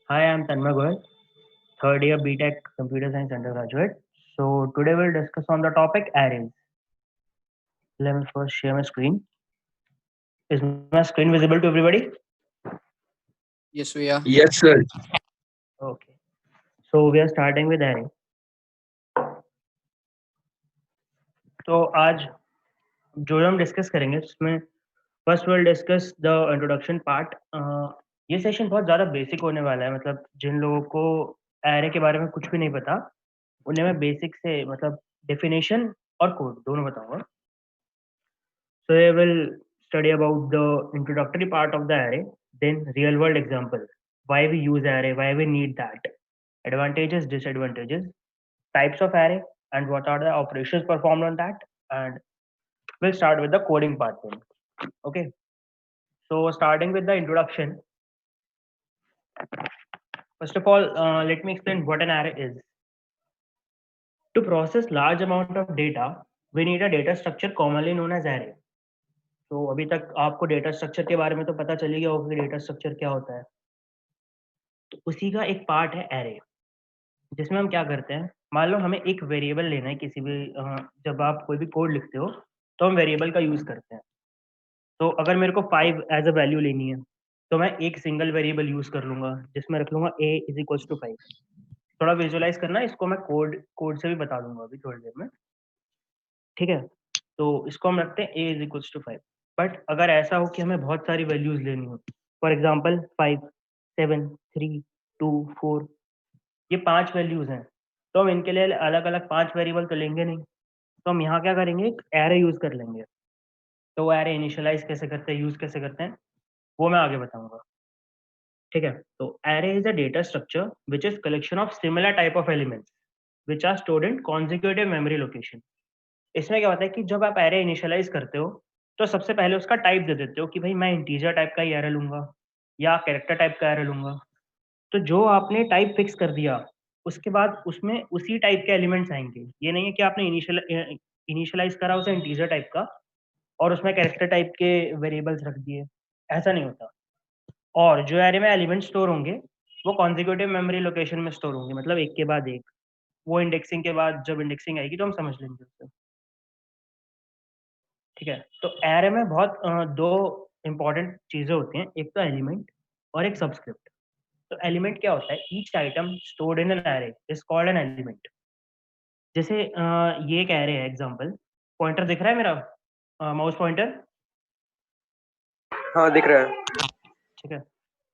Hi, I'm Tanmay Goyal, third year BTech Computer Science undergraduate. So today we'll discuss on the topic arrays. Let me first share my screen. Is my screen visible to everybody? Yes, we are. Yes, sir. Okay. So we are starting with array. तो आज जो हम discuss करेंगे उसमें first will discuss the introduction part. ये session बहुत ज़्यादा basic होने वाला है, मतलब जिन लोगों को एरे के बारे में कुछ भी नहीं पता उन्हें मैं बेसिक से मतलब डेफिनेशन और कोड दोनों बताऊंगा। So I will study about the introductory part of the array, then real world example, why we use array, why we need that, advantages, disadvantages, types of array, and what are the operations performed on that. And we'll start with the coding part then. Okay. So starting with the introduction, first of all, let me explain what an array is. To process large amount of data, we need a data structure commonly known as array. तो अभी तक आपको data structure के बारे में तो पता चल ही गया होगा कि डेटा स्ट्रक्चर क्या होता है। तो उसी का एक पार्ट है एरे, जिसमें हम क्या करते हैं, मान लो हमें एक वेरिएबल लेना है किसी भी जब आप कोई भी कोड लिखते हो तो हम वेरिएबल का यूज़ करते हैं। तो अगर मेरे को 5 एज अ वैल्यू लेनी है तो मैं एक सिंगल वेरिएबल यूज़ कर लूँगा जिसमें रख लूँगा a इज इक्वल्स टू 5। थोड़ा विजुअलाइज करना है इसको, मैं कोड कोड से भी बता दूंगा अभी थोड़ी देर में, ठीक है। तो इसको हम रखते हैं a is equals to 5। But अगर ऐसा हो कि हमें बहुत सारी वैल्यूज लेनी हो, फॉर एग्जाम्पल 5, 7, 3, 2, 4, ये 5 वैल्यूज हैं, तो हम इनके लिए अलग अलग 5 वेरिएबल तो लेंगे नहीं। तो हम यहाँ क्या करेंगे, एक एरे यूज कर लेंगे। तो वो एरे इनिशियलाइज कैसे करते हैं, यूज कैसे करते हैं, वो मैं आगे बताऊंगा, ठीक है। तो array is a data structure which is collection of similar type of elements which are stored in contiguous memory location. इसमें क्या होता है कि जब आप एरे इनिशियलाइज करते हो तो सबसे पहले उसका टाइप दे देते हो कि भाई मैं इंटीजर टाइप का ही एरे लूंगा या कैरेक्टर टाइप का एरे लूंगा। तो जो आपने टाइप फिक्स कर दिया उसके बाद उसमें उसी टाइप के एलिमेंट्स आएंगे। ये नहीं है कि आपने इनिशियलाइज करा उसे इंटीजर टाइप का और उसमें कैरेक्टर टाइप के वेरिएबल्स रख दिए, ऐसा नहीं होता। और जो एरे में एलिमेंट स्टोर होंगे वो कॉन्जिक्यूटिव मेमोरी लोकेशन में स्टोर होंगे, मतलब एक के बाद एक। वो इंडेक्सिंग के बाद जब इंडेक्सिंग आएगी तो हम समझ लेंगे उससे, ठीक है। तो एरे में बहुत दो इंपॉर्टेंट चीजें होती हैं, एक तो एलिमेंट और एक सबस्क्रिप्ट। तो एलिमेंट क्या होता है, each item stored in an array is called an element. जैसे ये एक एरे है, एग्जांपल पॉइंटर दिख रहा है मेरा, माउस पॉइंटर, हाँ, दिख रहा है। ठीक है।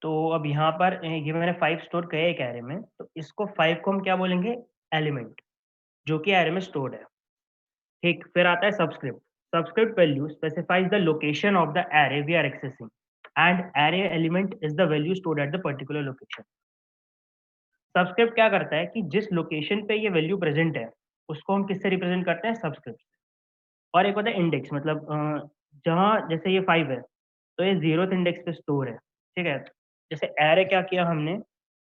तो अब यहाँ पर ये मैंने 5 स्टोर किया एक एरे में, तो इसको 5 को हम क्या बोलेंगे, एलिमेंट, जो कि एरे में स्टोर्ड है, ठीक। फिर आता है subscript. Subscript value specifies the location of the array we are accessing and array element is the value stored at the particular location. Subscript क्या करता है कि जिस लोकेशन पे ये वैल्यू प्रेजेंट है उसको हम किससे रिप्रेजेंट करते हैं, सबस्क्रिप्ट। और एक होता है इंडेक्स, मतलब जहाँ जैसे ये 5 है तो ये 0th इंडेक्स पे स्टोर है, ठीक है। जैसे एरे क्या किया हमने,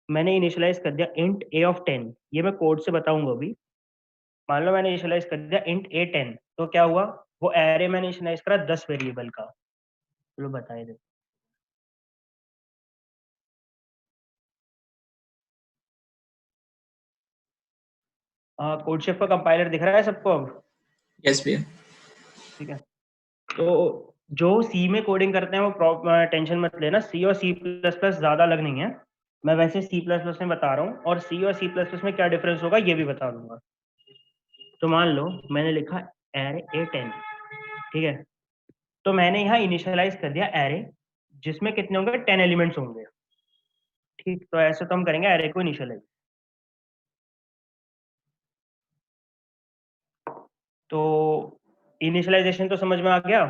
मैंने इनिशियलाइज कर दिया इंट ए ऑफ 10, ये मैं कोड से बताऊंगा अभी। मान लो मैंने इनिशियलाइज कर दिया इंट ए 10, तो क्या हुआ, वो एरे मैंने इनिशियलाइज करा 10 वेरिएबल का। चलो बताए दे। कोड शेफ का कंपाइलर दिख रहा है सबको अब, Yes, we are. ठीक है। तो जो सी में कोडिंग करते हैं वो टेंशन मत लेना, सी और सी प्लस प्लस ज़्यादा अलग नहीं है। मैं वैसे सी प्लस प्लस में बता रहा हूँ और सी और सी प्लस प्लस में क्या डिफरेंस होगा ये भी बता दूंगा। तो मान लो मैंने लिखा एरे ए 10, ठीक है। तो मैंने यहाँ इनिशियलाइज कर दिया एरे जिसमें कितने होंगे, 10 एलिमेंट्स होंगे, ठीक। तो ऐसे तो हम करेंगे एरे को इनिशियलाइज। तो इनिशियलाइजेशन तो समझ में आ गया।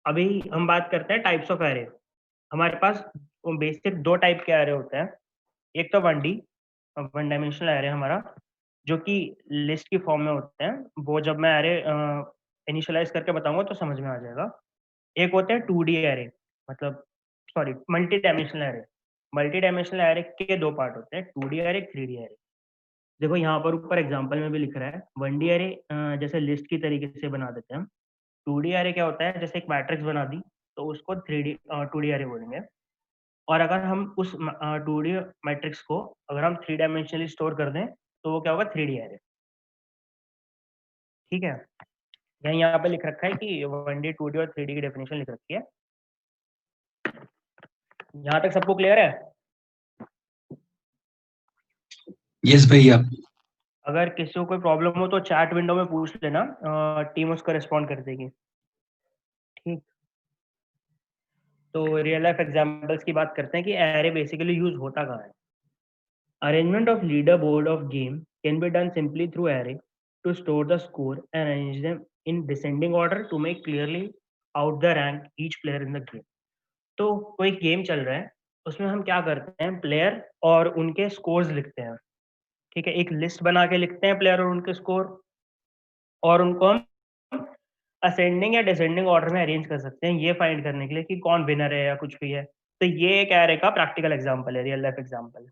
अभी हम बात करते हैं टाइप्स ऑफ एरे। हमारे पास बेसिक 2 टाइप के एरे होते हैं। एक तो 1D, वन डायमेंशनल एरे हमारा, जो कि लिस्ट की फॉर्म में होते हैं। वो जब मैं एरे इनिशियलाइज करके बताऊंगा तो समझ में आ जाएगा। एक होते हैं 2D एरे, मतलब sorry multi dimensional array. Multi dimensional array के 2 पार्ट होते हैं, 2D एरे, 3D एरे। देखो यहाँ पर ऊपर एग्जांपल में भी लिख रहा है 1D एरे जैसे लिस्ट की तरीके से बना देते हैं हम। 2D एरे क्या होता है, जैसे एक मैट्रिक्स बना दी तो उसको 2D एरे बोलेंगे। और अगर हम उस 2D मैट्रिक्स को अगर हम 3 डायमेंशनली स्टोर कर दें, तो वो क्या होगा 3D एरे। ठीक है? यहाँ पे लिख रखा है कि 1D, 2D और 3D की डेफिनेशन लिख रखी है। यहाँ तक सबको क्लियर है? यस भैया। अगर किसी को कोई प्रॉब्लम हो तो चैट विंडो में पूछ लेना, टीम उसको रिस्पॉन्ड कर देगी। ठीक। तो रियल लाइफ एग्जांपल्स की बात करते हैं कि एरे बेसिकली यूज होता कहाँ है। Arrangement of leader board of game can be done simply through array to store the score and arrange them in descending order to make clearly out the rank each player in the game. तो कोई game चल रहा है, उसमें हम क्या करते हैं, प्लेयर और उनके स्कोर्स लिखते हैं। ठीक है, एक लिस्ट बना के लिखते हैं प्लेयर और उनके स्कोर, और उनको हम असेंडिंग या डिसेंडिंग ऑर्डर में अरेंज कर सकते हैं, ये फाइंड करने के लिए कि कौन विनर है या कुछ भी है। तो ये एक एरे का प्रैक्टिकल एग्जांपल है, रियल लाइफ एग्जांपल।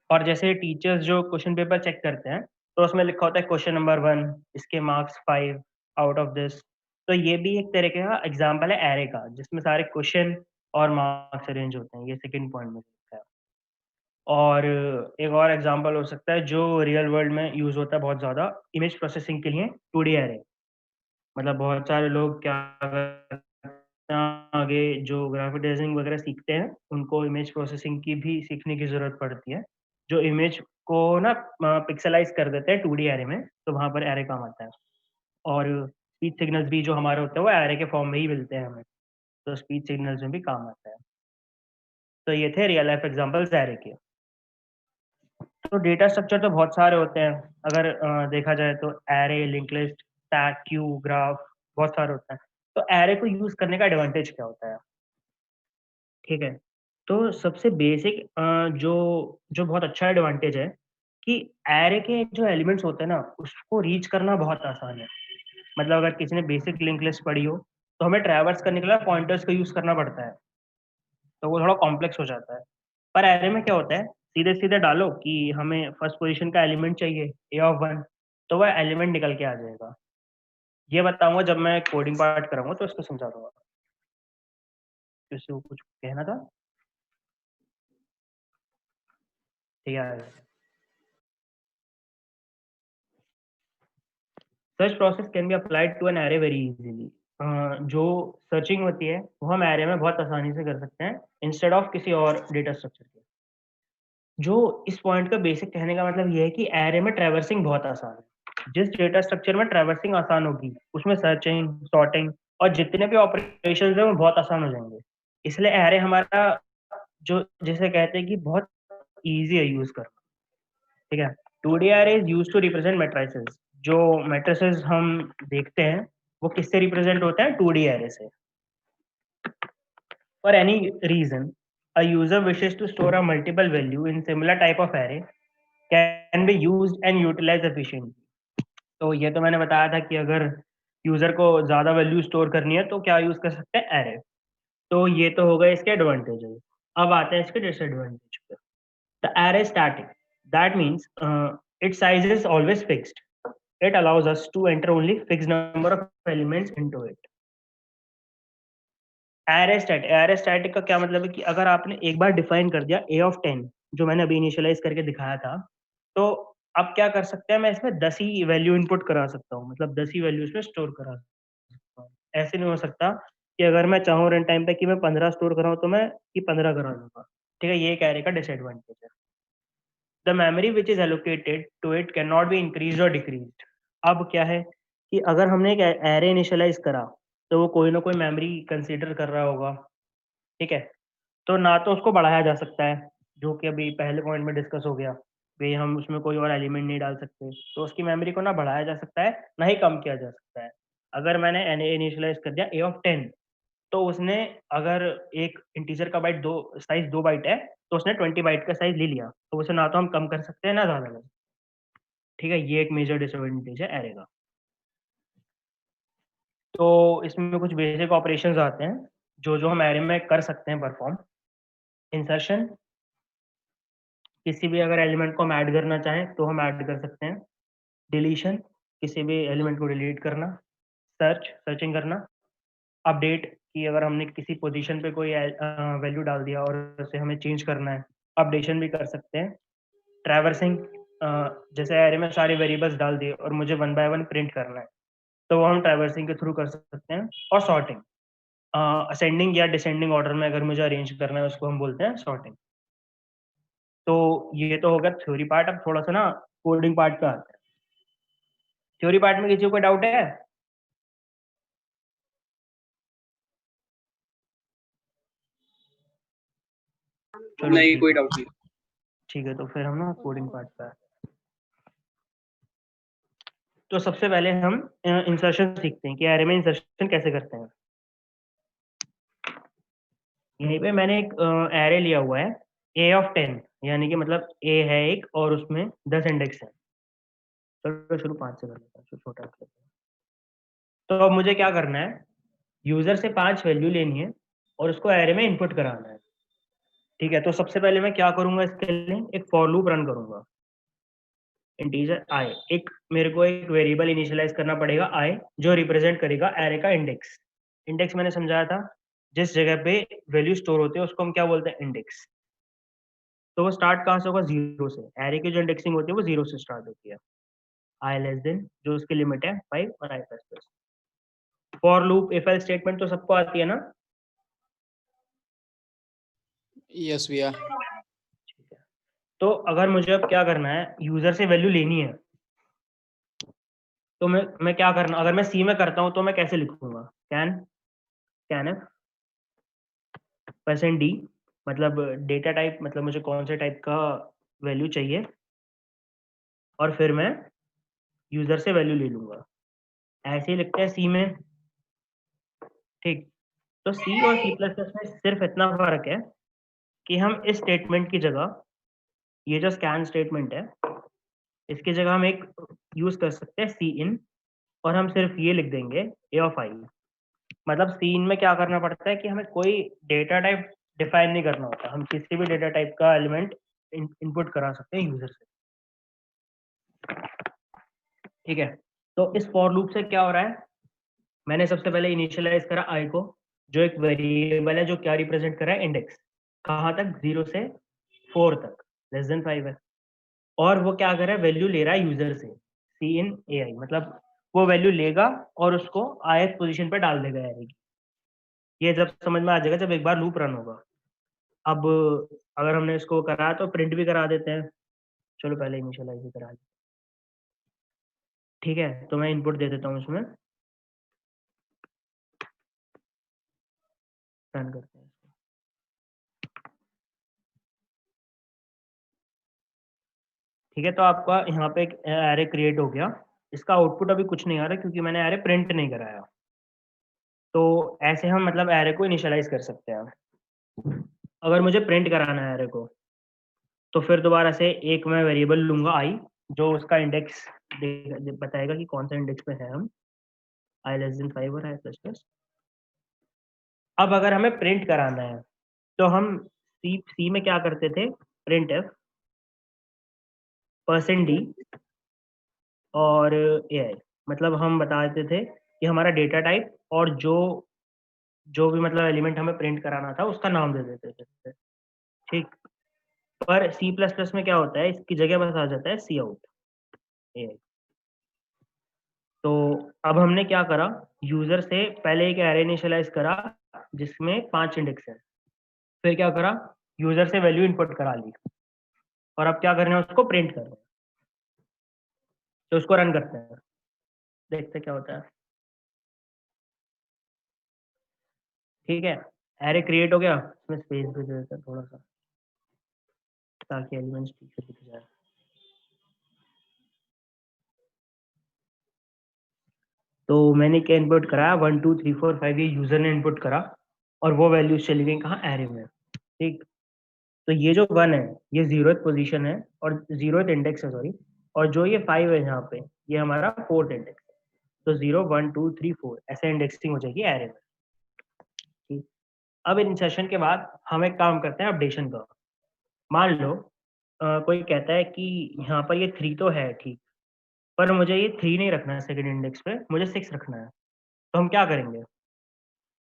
और जैसे टीचर्स जो क्वेश्चन पेपर चेक करते हैं, तो उसमें लिखा होता है क्वेश्चन नंबर 1, इसके मार्क्स 5 आउट ऑफ दिस। तो ये भी एक तरीके का एग्जांपल है एरे का, जिसमें सारे क्वेश्चन और मार्क्स अरेंज होते हैं। ये सेकंड पॉइंट में लिखा है। और एक और एग्जांपल हो सकता है जो रियल वर्ल्ड में यूज होता है बहुत ज़्यादा, इमेज प्रोसेसिंग के लिए 2D एरे। मतलब बहुत सारे लोग क्या करते हैं, आगे जो ग्राफिक डिजाइनिंग वगैरह सीखते हैं, उनको इमेज प्रोसेसिंग की भी सीखने की ज़रूरत पड़ती है। जो इमेज को ना पिक्सेलाइज़ कर देते हैं 2D एरे में, तो वहाँ पर एरे काम आता है। और स्पीच सिग्नल्स भी जो हमारे होते हैं, वो एरे के फॉर्म में ही मिलते हैं हमें, तो स्पीच सिग्नल्स में भी काम आता है। तो ये थे रियल लाइफ एग्जांपल्स एरे के। तो डेटा स्ट्रक्चर तो बहुत सारे होते हैं। अगर देखा जाए तो array, link list, stack, Q, graph, बहुत सारे होते हैं। तो एरे को यूज़ करने का एडवांटेज क्या होता है? ठीक है। तो सबसे बेसिक जो जो बहुत अच्छा एडवांटेज है कि एरे के जो एलिमेंट्स होते हैं ना, उसको रीच करना बहुत आसान है। मतलब अगर किसी ने बेसिक लिंक लिस्ट पढ़ी हो, तो हमें ट्रैवर्स करने के लिए पॉइंटर्स का यूज़ करना पड़ता है, तो वो थोड़ा कॉम्प्लेक्स हो जाता है। पर एरे में क्या होता है, सीधे-सीधे डालो कि हमें फर्स्ट पोज़ीशन का एलिमेंट चाहिए, ए ऑफ 1, तो वह एलिमेंट निकल के आ जाएगा। ये बताऊँगा जब मैं कोडिंग पार्ट कराऊँगा, तो इसको समझा दूँगा। किसी को कुछ कहना था? ठीक है। Search process can be applied to an array very easily. जो सर्चिंग होती है वो हम एरे में बहुत आसानी से कर सकते हैं, इंस्टेड ऑफ किसी और डेटा स्ट्रक्चर के। जो इस पॉइंट का बेसिक कहने का मतलब ये है कि एरे में ट्रैवर्सिंग बहुत आसान है। जिस डेटा स्ट्रक्चर में ट्रैवर्सिंग आसान होगी, उसमें सर्चिंग, सॉर्टिंग और जितने भी ऑपरेशंस हैं वो बहुत आसान हो जाएंगे। इसलिए एरे हमारा जो जिसे कहते हैं कि बहुत ईजी है यूज करना। ठीक है। 2D array is used to represent matrices। जो matrices हम देखते हैं, वो किससे रिप्रेजेंट होते हैं? 2D array से। For any reason, a user wishes to store a multiple value in similar type of array can be used and utilized efficiently। तो ये तो मैंने बताया था कि अगर यूजर को ज्यादा वैल्यू स्टोर करनी है तो क्या यूज कर सकते हैं? एरे। तो ये तो हो गए इसके एडवांटेजेस। अब आते हैं इसके डिसएडवांटेज पे। The array is static. That means its size is always fixed. It allows us to enter only fixed number of elements into it. Array static का क्या मतलब है कि अगर आपने एक बार डिफाइन कर दिया a of 10, जो मैंने अभी इनिशियलाइज करके दिखाया था, तो अब क्या कर सकते हैं, मैं इसमें 10 ही वैल्यू इनपुट करा सकता हूँ, मतलब 10 ही वैल्यू इसमें स्टोर करा सकता हूँ। ऐसे नहीं हो सकता कि अगर मैं चाहूँ रन टाइम पे कि मैं 15 स्टोर कराऊँ तो मैं कि 15 करा दूंगा। ठीक है, ये एक array का डिसएडवांटेज है। The memory which is allocated to it cannot be increased or decreased। अब क्या है कि अगर हमने एक एरे इनिशियलाइज करा, तो वो कोई ना कोई मेमोरी कंसीडर कर रहा होगा। ठीक है, तो ना तो उसको बढ़ाया जा सकता है, जो कि अभी पहले पॉइंट में डिस्कस हो गया, भाई हम उसमें कोई और एलिमेंट नहीं डाल सकते, तो उसकी मेमोरी को ना बढ़ाया जा सकता है, ना ही कम किया जा सकता है। अगर मैंने इनिशियलाइज कर दिया ए ऑफ 10, तो उसने अगर एक इंटीजर का बाइट 2 साइज़ 2 बाइट है, तो उसने 20 बाइट का साइज़ ले लिया, तो उसे ना तो हम कम कर सकते हैं, ना ज़्यादा कर। ठीक है, ये एक मेजर डिसएडवांटेज है एरे का। तो इसमें कुछ बेसिक ऑपरेशंस आते हैं, जो हम एरे में कर सकते हैं परफॉर्म। इंसर्शन, किसी भी अगर एलिमेंट को हम ऐड करना चाहें, तो हम ऐड कर सकते हैं। डिलीशन, किसी भी एलिमेंट को डिलीट करना। सर्चिंग करना। अपडेट कि अगर हमने किसी पोजीशन पे कोई वैल्यू डाल दिया और उसे हमें चेंज करना है, अपडेशन भी कर सकते हैं। ट्रैवर्सिंग, जैसे एरे में सारे वेरिएबल्स डाल दिए और मुझे वन बाय वन प्रिंट करना है, तो वो हम ट्रैवर्सिंग के थ्रू कर सकते हैं। और सॉर्टिंग, असेंडिंग या डिसेंडिंग ऑर्डर में अगर मुझे अरेंज करना है, उसको हम बोलते हैं सॉर्टिंग। तो ये तो हो गया थ्योरी पार्ट। अब थोड़ा सा ना कोडिंग पार्ट पे आते हैं। थ्योरी पार्ट में किसी को कोई डाउट है? चलो नहीं, ठीक कोई है, डाउट नहीं। ठीक है। तो फिर हम ना कोडिंग पार्ट पे आते हैं। तो सबसे पहले हम इंसर्शन सीखते हैं कि एरे में इंसर्शन कैसे करते हैं। यहीं पे मैंने एक एरे लिया हुआ है ए ऑफ 10, यानी कि मतलब ए है एक और उसमें 10 इंडेक्स है। चलो शुरू 5 से कर लेते हैं, छोटा करते हैं। तो अब मुझे क्या करना है, यूजर से 5 वैल्यू लेनी है और उसको एरे में इनपुट कराना है। ठीक है, तो सबसे पहले मैं क्या करूंगा, इसके लिए एक फॉर लूप रन करूंगा। इंटीजर आई, एक मेरे को एक वेरिएबल इनिशियलाइज करना पड़ेगा आई, जो रिप्रेजेंट करेगा एरे का इंडेक्स। इंडेक्स मैंने समझाया था, जिस जगह पे वैल्यू स्टोर होते हैं उसको हम क्या बोलते हैं, इंडेक्स। तो वो स्टार्ट कहाँ से होगा, जीरो से। एरे की जो इंडेक्सिंग होती है वो जीरो से स्टार्ट होती है। आई लेस देन, जो उसकी लिमिट है 5, और i plus plus. For loop, if else statement तो सबको आती है ना? यस भैया। ठीक है। तो अगर मुझे अब क्या करना है, यूजर से वैल्यू लेनी है, तो मैं क्या करना, अगर मैं सी में करता हूँ तो मैं कैसे लिखूंगा, कैन एफ % डी, मतलब डेटा टाइप, मतलब मुझे कौन से टाइप का वैल्यू चाहिए, और फिर मैं यूजर से वैल्यू ले लूंगा। ऐसे ही लिखते हैं सी में। ठीक। तो सी और सी प्लस प्लस में सिर्फ इतना फर्क है कि हम इस स्टेटमेंट की जगह, ये जो स्कैन स्टेटमेंट है, इसकी जगह हम एक यूज कर सकते हैं सी इन, और हम सिर्फ ये लिख देंगे ए ऑफ आई। मतलब सी इन में क्या करना पड़ता है कि हमें कोई डेटा टाइप डिफाइन नहीं करना होता, हम किसी भी डेटा टाइप का एलिमेंट इनपुट करा सकते हैं यूजर से। ठीक है। तो इस फॉर लूप से क्या हो रहा है, मैंने सबसे पहले इनिशियलाइज करा आई को, जो एक वेरिएबल है जो क्या रिप्रेजेंट कर रहा है, इंडेक्स। कहाँ तक, 0 से 4 तक, लेस देन 5 है। और वो क्या कर रहा है, वैल्यू ले रहा है यूजर से, सी इन ए आई, मतलब वो वैल्यू लेगा और उसको ith पोजीशन पे डाल देगा एरे की। ये जब समझ में आ जाएगा जब एक बार लूप रन होगा। अब अगर हमने इसको करा तो प्रिंट भी करा देते हैं। चलो पहले इनिशियलाइज भी करा देते। ठीक है, तो मैं इनपुट दे देता हूँ इसमें, रन करते हैं। ठीक है, तो आपका यहाँ पे एक एरे क्रिएट हो गया। इसका आउटपुट अभी कुछ नहीं आ रहा क्योंकि मैंने एरे प्रिंट नहीं कराया। तो ऐसे हम मतलब एरे को इनिशियलाइज कर सकते हैं। अगर मुझे प्रिंट कराना है एरे को, तो फिर दोबारा से एक मैं वेरिएबल लूंगा आई, जो उसका इंडेक्स बताएगा कि कौन सा इंडेक्स पे है हम, आई लेस देन 5 और आई प्लस प्लस। अब अगर हमें प्रिंट कराना है, तो हम सी में क्या करते थे, प्रिंट एफ %d और ए आई, मतलब हम बता देते थे कि हमारा डेटा टाइप और जो जो भी मतलब एलिमेंट हमें प्रिंट कराना था उसका नाम दे देते थे। ठीक। पर सी प्लस प्लस में क्या होता है, इसकी जगह बस आ जाता है सी आउट ए आई। तो अब हमने क्या करा, यूजर से पहले एक एरे इनिशियलाइज करा जिसमें 5 इंडेक्स है। फिर क्या करा, यूजर से वैल्यू इनपुट करा ली, और अब क्या करना है, उसको प्रिंट करना है। तो उसको रन करते हैं, देखते हैं क्या होता है। ठीक है, एरे क्रिएट हो गया। इसमें स्पेस भी दे देते हैं थोड़ा सा, ताकि एलिमेंट्स ठीक से दिख जाए। तो मैंने क्या इनपुट करा, 1 2 3 4 5 ये यूजर ने इनपुट करा, और वो वैल्यूज चली गई कहाँ, एरे में। ठीक। तो ये जो 1 है ये 0th पोजीशन है, और 0th इंडेक्स है, सॉरी। और जो ये 5 है यहाँ पे, ये हमारा 4th इंडेक्स है। तो 0 1 2 3 4 ऐसे इंडेक्सिंग हो जाएगी एरे में। ठीक। अब इन सेशन के बाद हम एक काम करते हैं अपडेशन का। मान लो कोई कहता है कि यहाँ पर ये 3 तो है, ठीक, पर मुझे ये 3 नहीं रखना है सेकंड इंडेक्स पे, मुझे 6 रखना है। तो हम क्या करेंगे,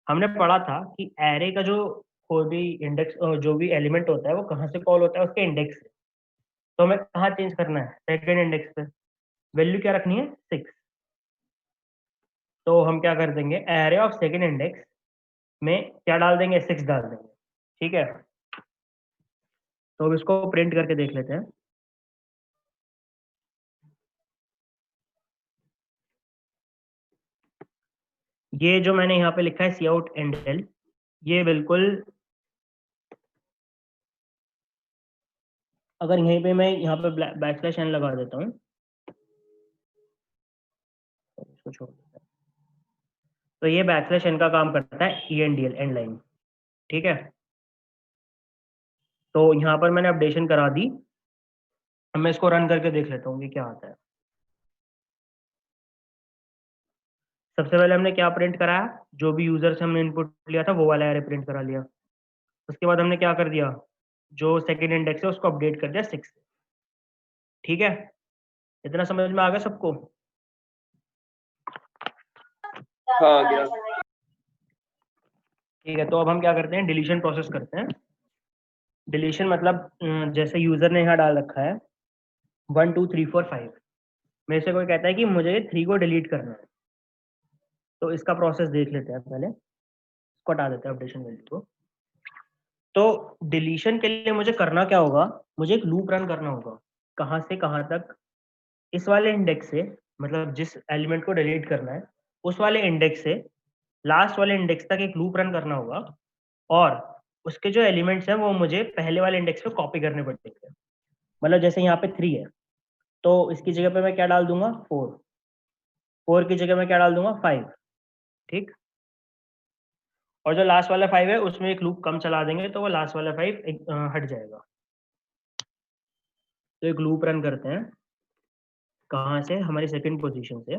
हमने पढ़ा था कि एरे का जो कोई भी इंडेक्स जो भी एलिमेंट होता है वो कहाँ से कॉल होता है, उसके इंडेक्स से। तो हमें कहाँ चेंज करना है, सेकंड इंडेक्स पे। वैल्यू क्या रखनी है, 6। तो हम क्या कर देंगे, एरे ऑफ सेकंड इंडेक्स में क्या डाल देंगे, 6 डाल देंगे। ठीक है, तो अब इसको प्रिंट करके देख लेते हैं। ये जो मैंने यहाँ पे लिखा है सी आउट एंड एल, ये बिल्कुल, अगर यहीं पे मैं यहाँ पे बैकस्लैश एन लगा देता हूँ, इसको छोड़ देता हूँ, तो ये बैकस्लैश एन का काम करता है E N D L, and line. ठीक है, तो यहाँ पर मैंने अपडेशन करा दी। अब मैं इसको रन करके देख लेता हूँ कि क्या आता है। सबसे पहले हमने क्या प्रिंट कराया, जो भी यूजर से हमने इनपुट लिया था वो वाला एरे प्रिंट करा लिया। उसके बाद हमने क्या कर दिया, जो सेकंड इंडेक्स है उसको अपडेट कर दिया 6। ठीक है, इतना समझ में आ गया सबको? हाँ गया। ठीक है, तो अब हम क्या करते हैं, डिलीशन प्रोसेस करते हैं। डिलीशन मतलब जैसे यूजर ने यहाँ डाल रखा है 1 2 3 4 5, मेरे से कोई कहता है कि मुझे 3 को डिलीट करना है, तो इसका प्रोसेस देख लेते हैं पहले। इसको हटा देते हैं अपडेशन वैल्यू को। तो डिलीशन के लिए मुझे करना क्या होगा, मुझे एक लूप रन करना होगा। कहाँ से कहाँ तक, इस वाले इंडेक्स से, मतलब जिस एलिमेंट को डिलीट करना है उस वाले इंडेक्स से लास्ट वाले इंडेक्स तक एक लूप रन करना होगा, और उसके जो एलिमेंट्स हैं वो मुझे पहले वाले इंडेक्स पे कॉपी करने पड़ेंगे। मतलब जैसे यहाँ पे 3 है, तो इसकी जगह पे मैं क्या डाल दूंगा, 4। 4 की जगह मैं क्या डाल दूंगा, 5। ठीक, और जो लास्ट वाला 5 है उसमें एक लूप कम चला देंगे तो वो लास्ट वाला 5 हट जाएगा। तो एक लूप रन करते हैं, कहाँ से, हमारी सेकंड पोजीशन से।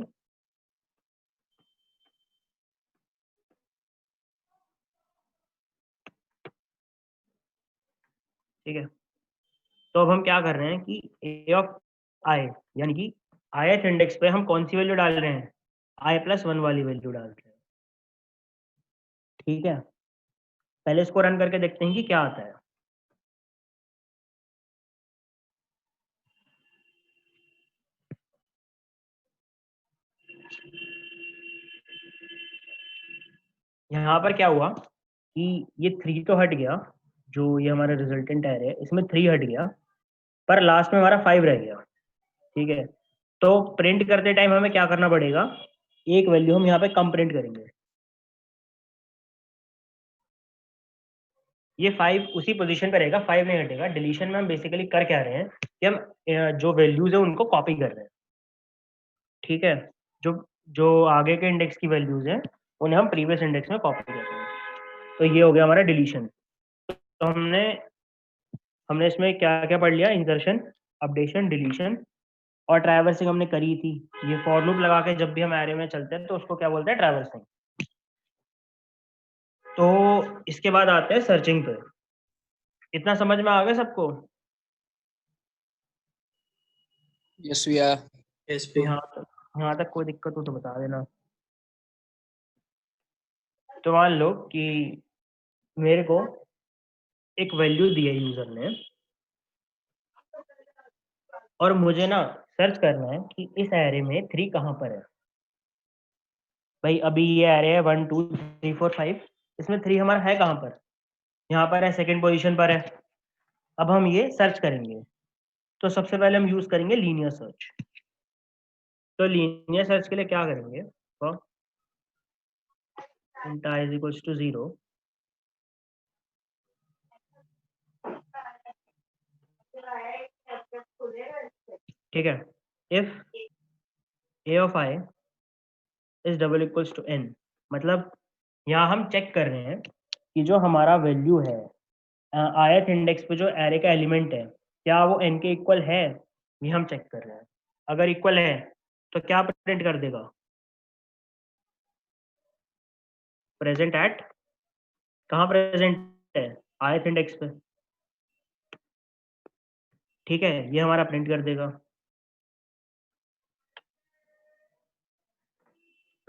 ठीक है, तो अब हम क्या कर रहे हैं कि ए ऑफ आई, यानी कि ith इंडेक्स पे हम कौन सी वैल्यू डाल रहे हैं, i+1 वाली वैल्यू डाल रहे हैं। ठीक है, पहले इसको रन करके देखते हैं कि क्या आता है। यहाँ पर क्या हुआ कि ये 3 तो हट गया, जो ये हमारा रिजल्टेंट एरे है इसमें 3 हट गया, पर लास्ट में हमारा 5 रह गया। ठीक है, तो प्रिंट करते टाइम हमें क्या करना पड़ेगा, एक वैल्यू हम यहाँ पे कम प्रिंट करेंगे। ये 5 उसी पोजीशन पे रहेगा, 5 नहीं हटेगा। डिलीशन में हम बेसिकली कर क्या रहे हैं कि हम जो वैल्यूज है उनको कॉपी कर रहे हैं। ठीक है, जो जो आगे के इंडेक्स की वैल्यूज हैं उन्हें हम प्रीवियस इंडेक्स में कॉपी कर रहे हैं। तो ये हो गया हमारा डिलीशन। तो हमने इसमें क्या क्या पढ़ लिया, इंसर्शन, अपडेशन, डिलीशन, और ट्रैवर्सिंग हमने करी थी। ये फॉर लूप लगा के जब भी हम एरे में चलते हैं तो उसको क्या बोलते हैं, ट्रैवर्सिंग। तो इसके बाद आते हैं सर्चिंग पे। इतना समझ में आ गया सबको? Yes, we are. yes तो bro. यहाँ तक कोई दिक्कत हो तो बता देना। तो मान लो कि मेरे को एक वैल्यू दी है यूजर ने, और मुझे ना सर्च करना है कि इस एरे में 3 कहाँ पर है। भाई अभी ये एरे है 1 2 3 4 5, इसमें 3 हमारा है कहाँ पर, यहाँ पर है, सेकंड पोजीशन पर है। अब हम ये सर्च करेंगे, तो सबसे पहले हम यूज करेंगे लीनियर सर्च। तो लीनियर सर्च के लिए क्या करेंगे, int i is equals to 0। ठीक है, if a of i is double equals to n, मतलब यहाँ हम चेक कर रहे हैं कि जो हमारा वैल्यू है ith इंडेक्स पे जो एरे का एलिमेंट है क्या वो n के इक्वल है, ये हम चेक कर रहे हैं। अगर इक्वल है तो क्या प्रिंट कर देगा, प्रेजेंट एट, कहाँ प्रेजेंट है, ith इंडेक्स पे। ठीक है, ये हमारा प्रिंट कर देगा।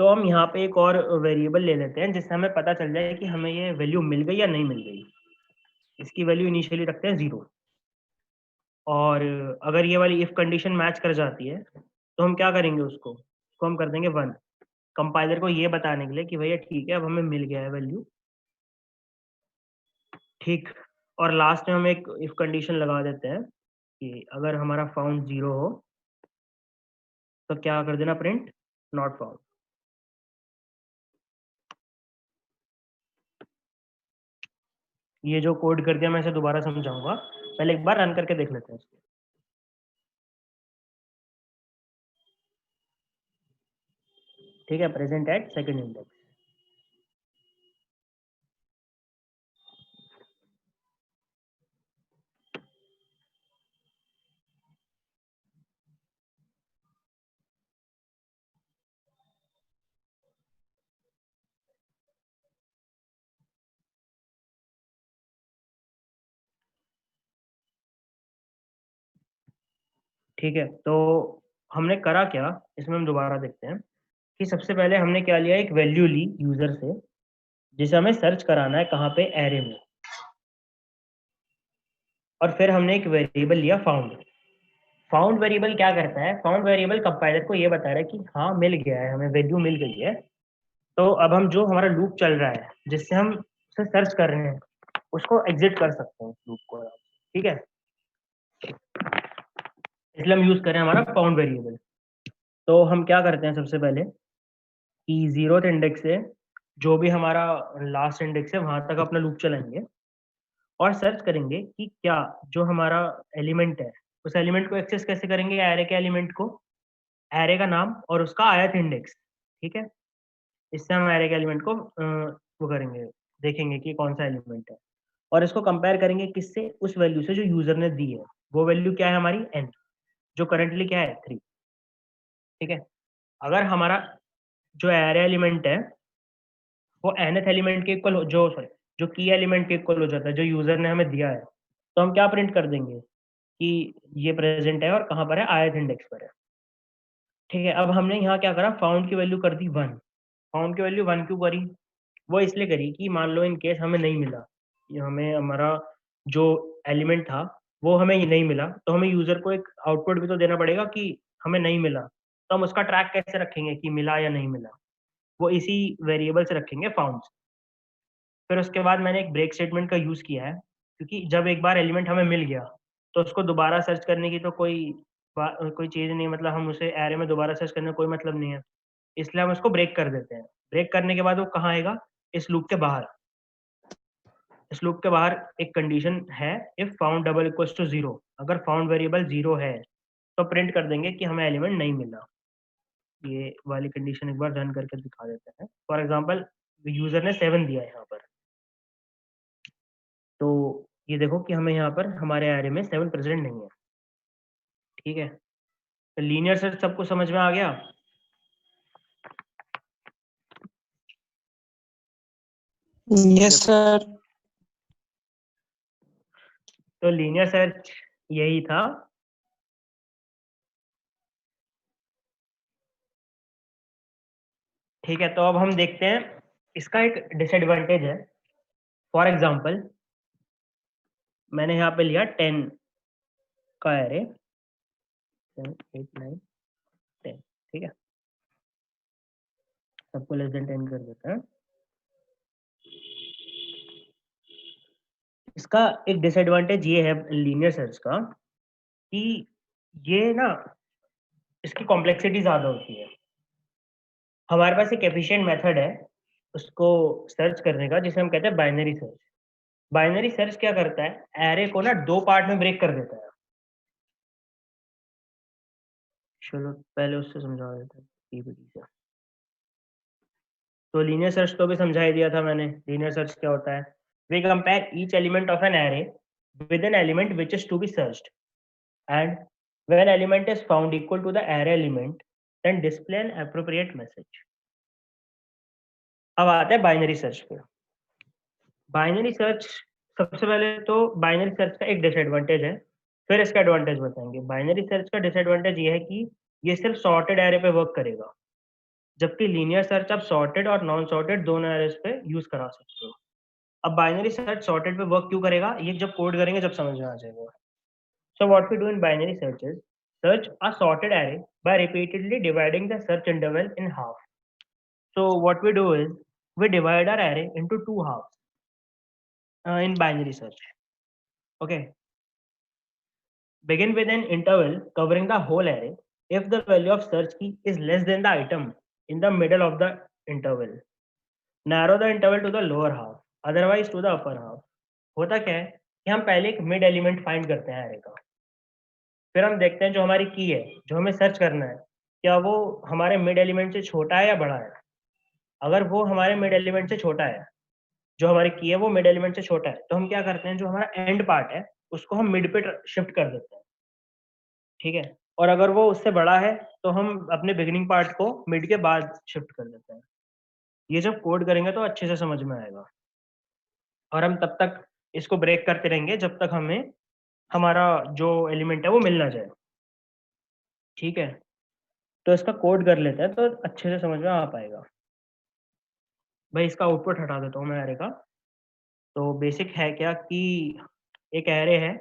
तो हम यहाँ पे एक और वेरिएबल ले लेते हैं जिससे हमें पता चल जाए कि हमें ये वैल्यू मिल गई या नहीं मिल गई। इसकी वैल्यू इनिशियली रखते हैं 0, और अगर ये वाली इफ कंडीशन मैच कर जाती है तो हम क्या करेंगे, उसको हम कर देंगे 1, कंपाइलर को ये बताने के लिए कि भैया ठीक है अब हमें मिल गया है वैल्यू, ठीक। और लास्ट में हम एक इफ कंडीशन लगा देते हैं कि अगर हमारा फाउंड 0 हो तो क्या कर देना, प्रिंट नॉट फाउंड। ये जो कोड कर दिया मैं इसे दोबारा समझाऊंगा, पहले एक बार रन करके देख लेते हैं इसको। ठीक है, प्रेजेंट एट सेकंड इंडेक्स। ठीक है, तो हमने करा क्या, इसमें हम दोबारा देखते हैं कि सबसे पहले हमने क्या लिया, एक वैल्यू ली यूजर से जिसे हमें सर्च कराना है कहाँ पे, एरे में। और फिर हमने एक वेरिएबल लिया फाउंड। फाउंड वेरिएबल क्या करता है, फाउंड वेरिएबल कंपाइलर को ये बता रहा है कि हाँ मिल गया है, हमें वैल्यू मिल गई है। तो अब हम जो हमारा लूप चल रहा है जिससे हम उसे सर्च कर रहे हैं उसको एग्जिट कर सकते हैं, उस लूप को। ठीक है, इसलिए हम यूज करें हमारा फाउंड वेरिएबल। तो हम क्या करते हैं सबसे पहले कि 0th इंडेक्स से जो भी हमारा लास्ट इंडेक्स है वहां तक अपना लूप चलाएंगे और सर्च करेंगे कि क्या जो हमारा एलिमेंट है उस एलिमेंट को एक्सेस कैसे करेंगे, एरे के एलिमेंट को, एरे का नाम और उसका आयत इंडेक्स। ठीक है, इससे हम एरे के एलिमेंट को वो करेंगे, देखेंगे कि कौन सा एलिमेंट है, और इसको कंपेयर करेंगे किससे, उस वैल्यू से जो यूजर ने दी है। वो वैल्यू क्या है हमारी, n, जो करंटली क्या है 3। ठीक है, अगर हमारा जो एरे एलिमेंट है वो nth एलिमेंट के इक्वल जो सॉरी जो की एलिमेंट के इक्वल हो जाता है जो यूजर ने हमें दिया है, तो हम क्या प्रिंट कर देंगे कि ये प्रेजेंट है और कहाँ पर है, आयत इंडेक्स पर है। ठीक है, अब हमने यहाँ क्या करा, फाउंड की वैल्यू कर दी 1। फाउंड की वैल्यू 1 क्यों करी, वो इसलिए करी कि मान लो इन केस हमें नहीं मिला, ये हमें हमारा जो एलिमेंट था वो हमें नहीं मिला, तो हमें यूजर को एक आउटपुट भी तो देना पड़ेगा कि हमें नहीं मिला। तो हम उसका ट्रैक कैसे रखेंगे कि मिला या नहीं मिला, वो इसी वेरिएबल से रखेंगे, फाउंड। फिर उसके बाद मैंने एक ब्रेक स्टेटमेंट का यूज किया है, क्योंकि जब एक बार एलिमेंट हमें मिल गया तो उसको दोबारा सर्च करने की तो कोई चीज़ नहीं, मतलब हम उसे एरे में दोबारा सर्च करने का कोई मतलब नहीं है, इसलिए हम उसको ब्रेक कर देते हैं। ब्रेक करने के बाद वो कहाँ आएगा, इस लूप के बाहर। इस लूप के बाहर एक कंडीशन है, if found double equals to 0, अगर फाउंड वेरिएबल 0 है तो प्रिंट कर देंगे कि हमें एलिमेंट नहीं मिला। ये वाली कंडीशन एक बार रन करके दिखा देते हैं। फॉर एग्जांपल यूजर ने 7 दिया है यहाँ पर, तो ये देखो कि हमें यहाँ पर हमारे एरे में 7 प्रेजेंट नहीं है। ठीक है, तो लीनियर सर्च सबको समझ में आ गया। Yes sir. तो लीनियर सर्च यही था। ठीक है, तो अब हम देखते हैं इसका एक डिसएडवांटेज है। फॉर एग्जांपल मैंने यहाँ पे लिया 10 का एरे, 7 8 9 10। ठीक है, सबको लेस देन 10 कर देता है। इसका एक डिसएडवांटेज ये है लीनियर सर्च का कि ये ना, इसकी कॉम्प्लेक्सिटी ज्यादा होती है। हमारे पास एक एफिशिएंट मेथड है उसको सर्च करने का जिसे हम कहते हैं बाइनरी सर्च। बाइनरी सर्च क्या करता है, एरे को ना 2 पार्ट में ब्रेक कर देता है। चलो पहले उससे समझा देता हूँ पीपीटी से। तो लीनियर सर्च तो भी समझा ही दिया था मैंने। लीनियर सर्च क्या होता है, we compare each element of an array with an element which is to be searched, and when element is found equal to the array element then display an appropriate message। अब आते हैं binary search पे। Binary search, सबसे पहले तो binary search का एक disadvantage है, फिर इसका एडवांटेज बताएंगे। बाइनरी सर्च का डिसएडवांटेज ये है कि ये सिर्फ सॉर्टेड एरे पे वर्क करेगा। जबकि लीनियर सर्च आप सॉर्टेड और नॉन सॉर्टेड दोनों एरेज पे यूज करा सकते हो। अब बाइनरी सर्च सॉर्टेड पे वर्क क्यों करेगा, ये जब कोड करेंगे जब समझ में आ जाएगा। So what we do in binary search is search a sorted array by repeatedly dividing the search interval in half. So what we do is we divide our array into two halves in binary search. Okay. Begin with an interval covering the whole array if the value of search key is less than the item in the middle of the interval. Narrow the interval to the lower half, otherwise to the upper half. होता क्या है कि हम पहले एक mid element find करते हैं array का, फिर हम देखते हैं जो हमारी की है, जो हमें सर्च करना है, क्या वो हमारे मिड एलिमेंट से छोटा है या बड़ा है। अगर वो हमारे मिड एलिमेंट से छोटा है, जो हमारी की है वो मिड एलिमेंट से छोटा है, तो हम क्या करते हैं, जो हमारा एंड पार्ट है उसको हम मिड पे शिफ्ट कर देते हैं, ठीक है। और अगर वो उससे बड़ा है तो हम अपने बिगिनिंग पार्ट को मिड के बाद शिफ्ट कर देते हैं। ये जब कोड करेंगे तो अच्छे से समझ में आएगा, और हम तब तक इसको ब्रेक करते रहेंगे जब तक हमें हमारा जो एलिमेंट है वो मिल ना जाए, ठीक है। तो इसका कोड कर लेते हैं तो अच्छे से समझ में आ पाएगा। भाई इसका आउटपुट हटा देता हूँ मैं एरे का। तो बेसिक है क्या कि एक एरे है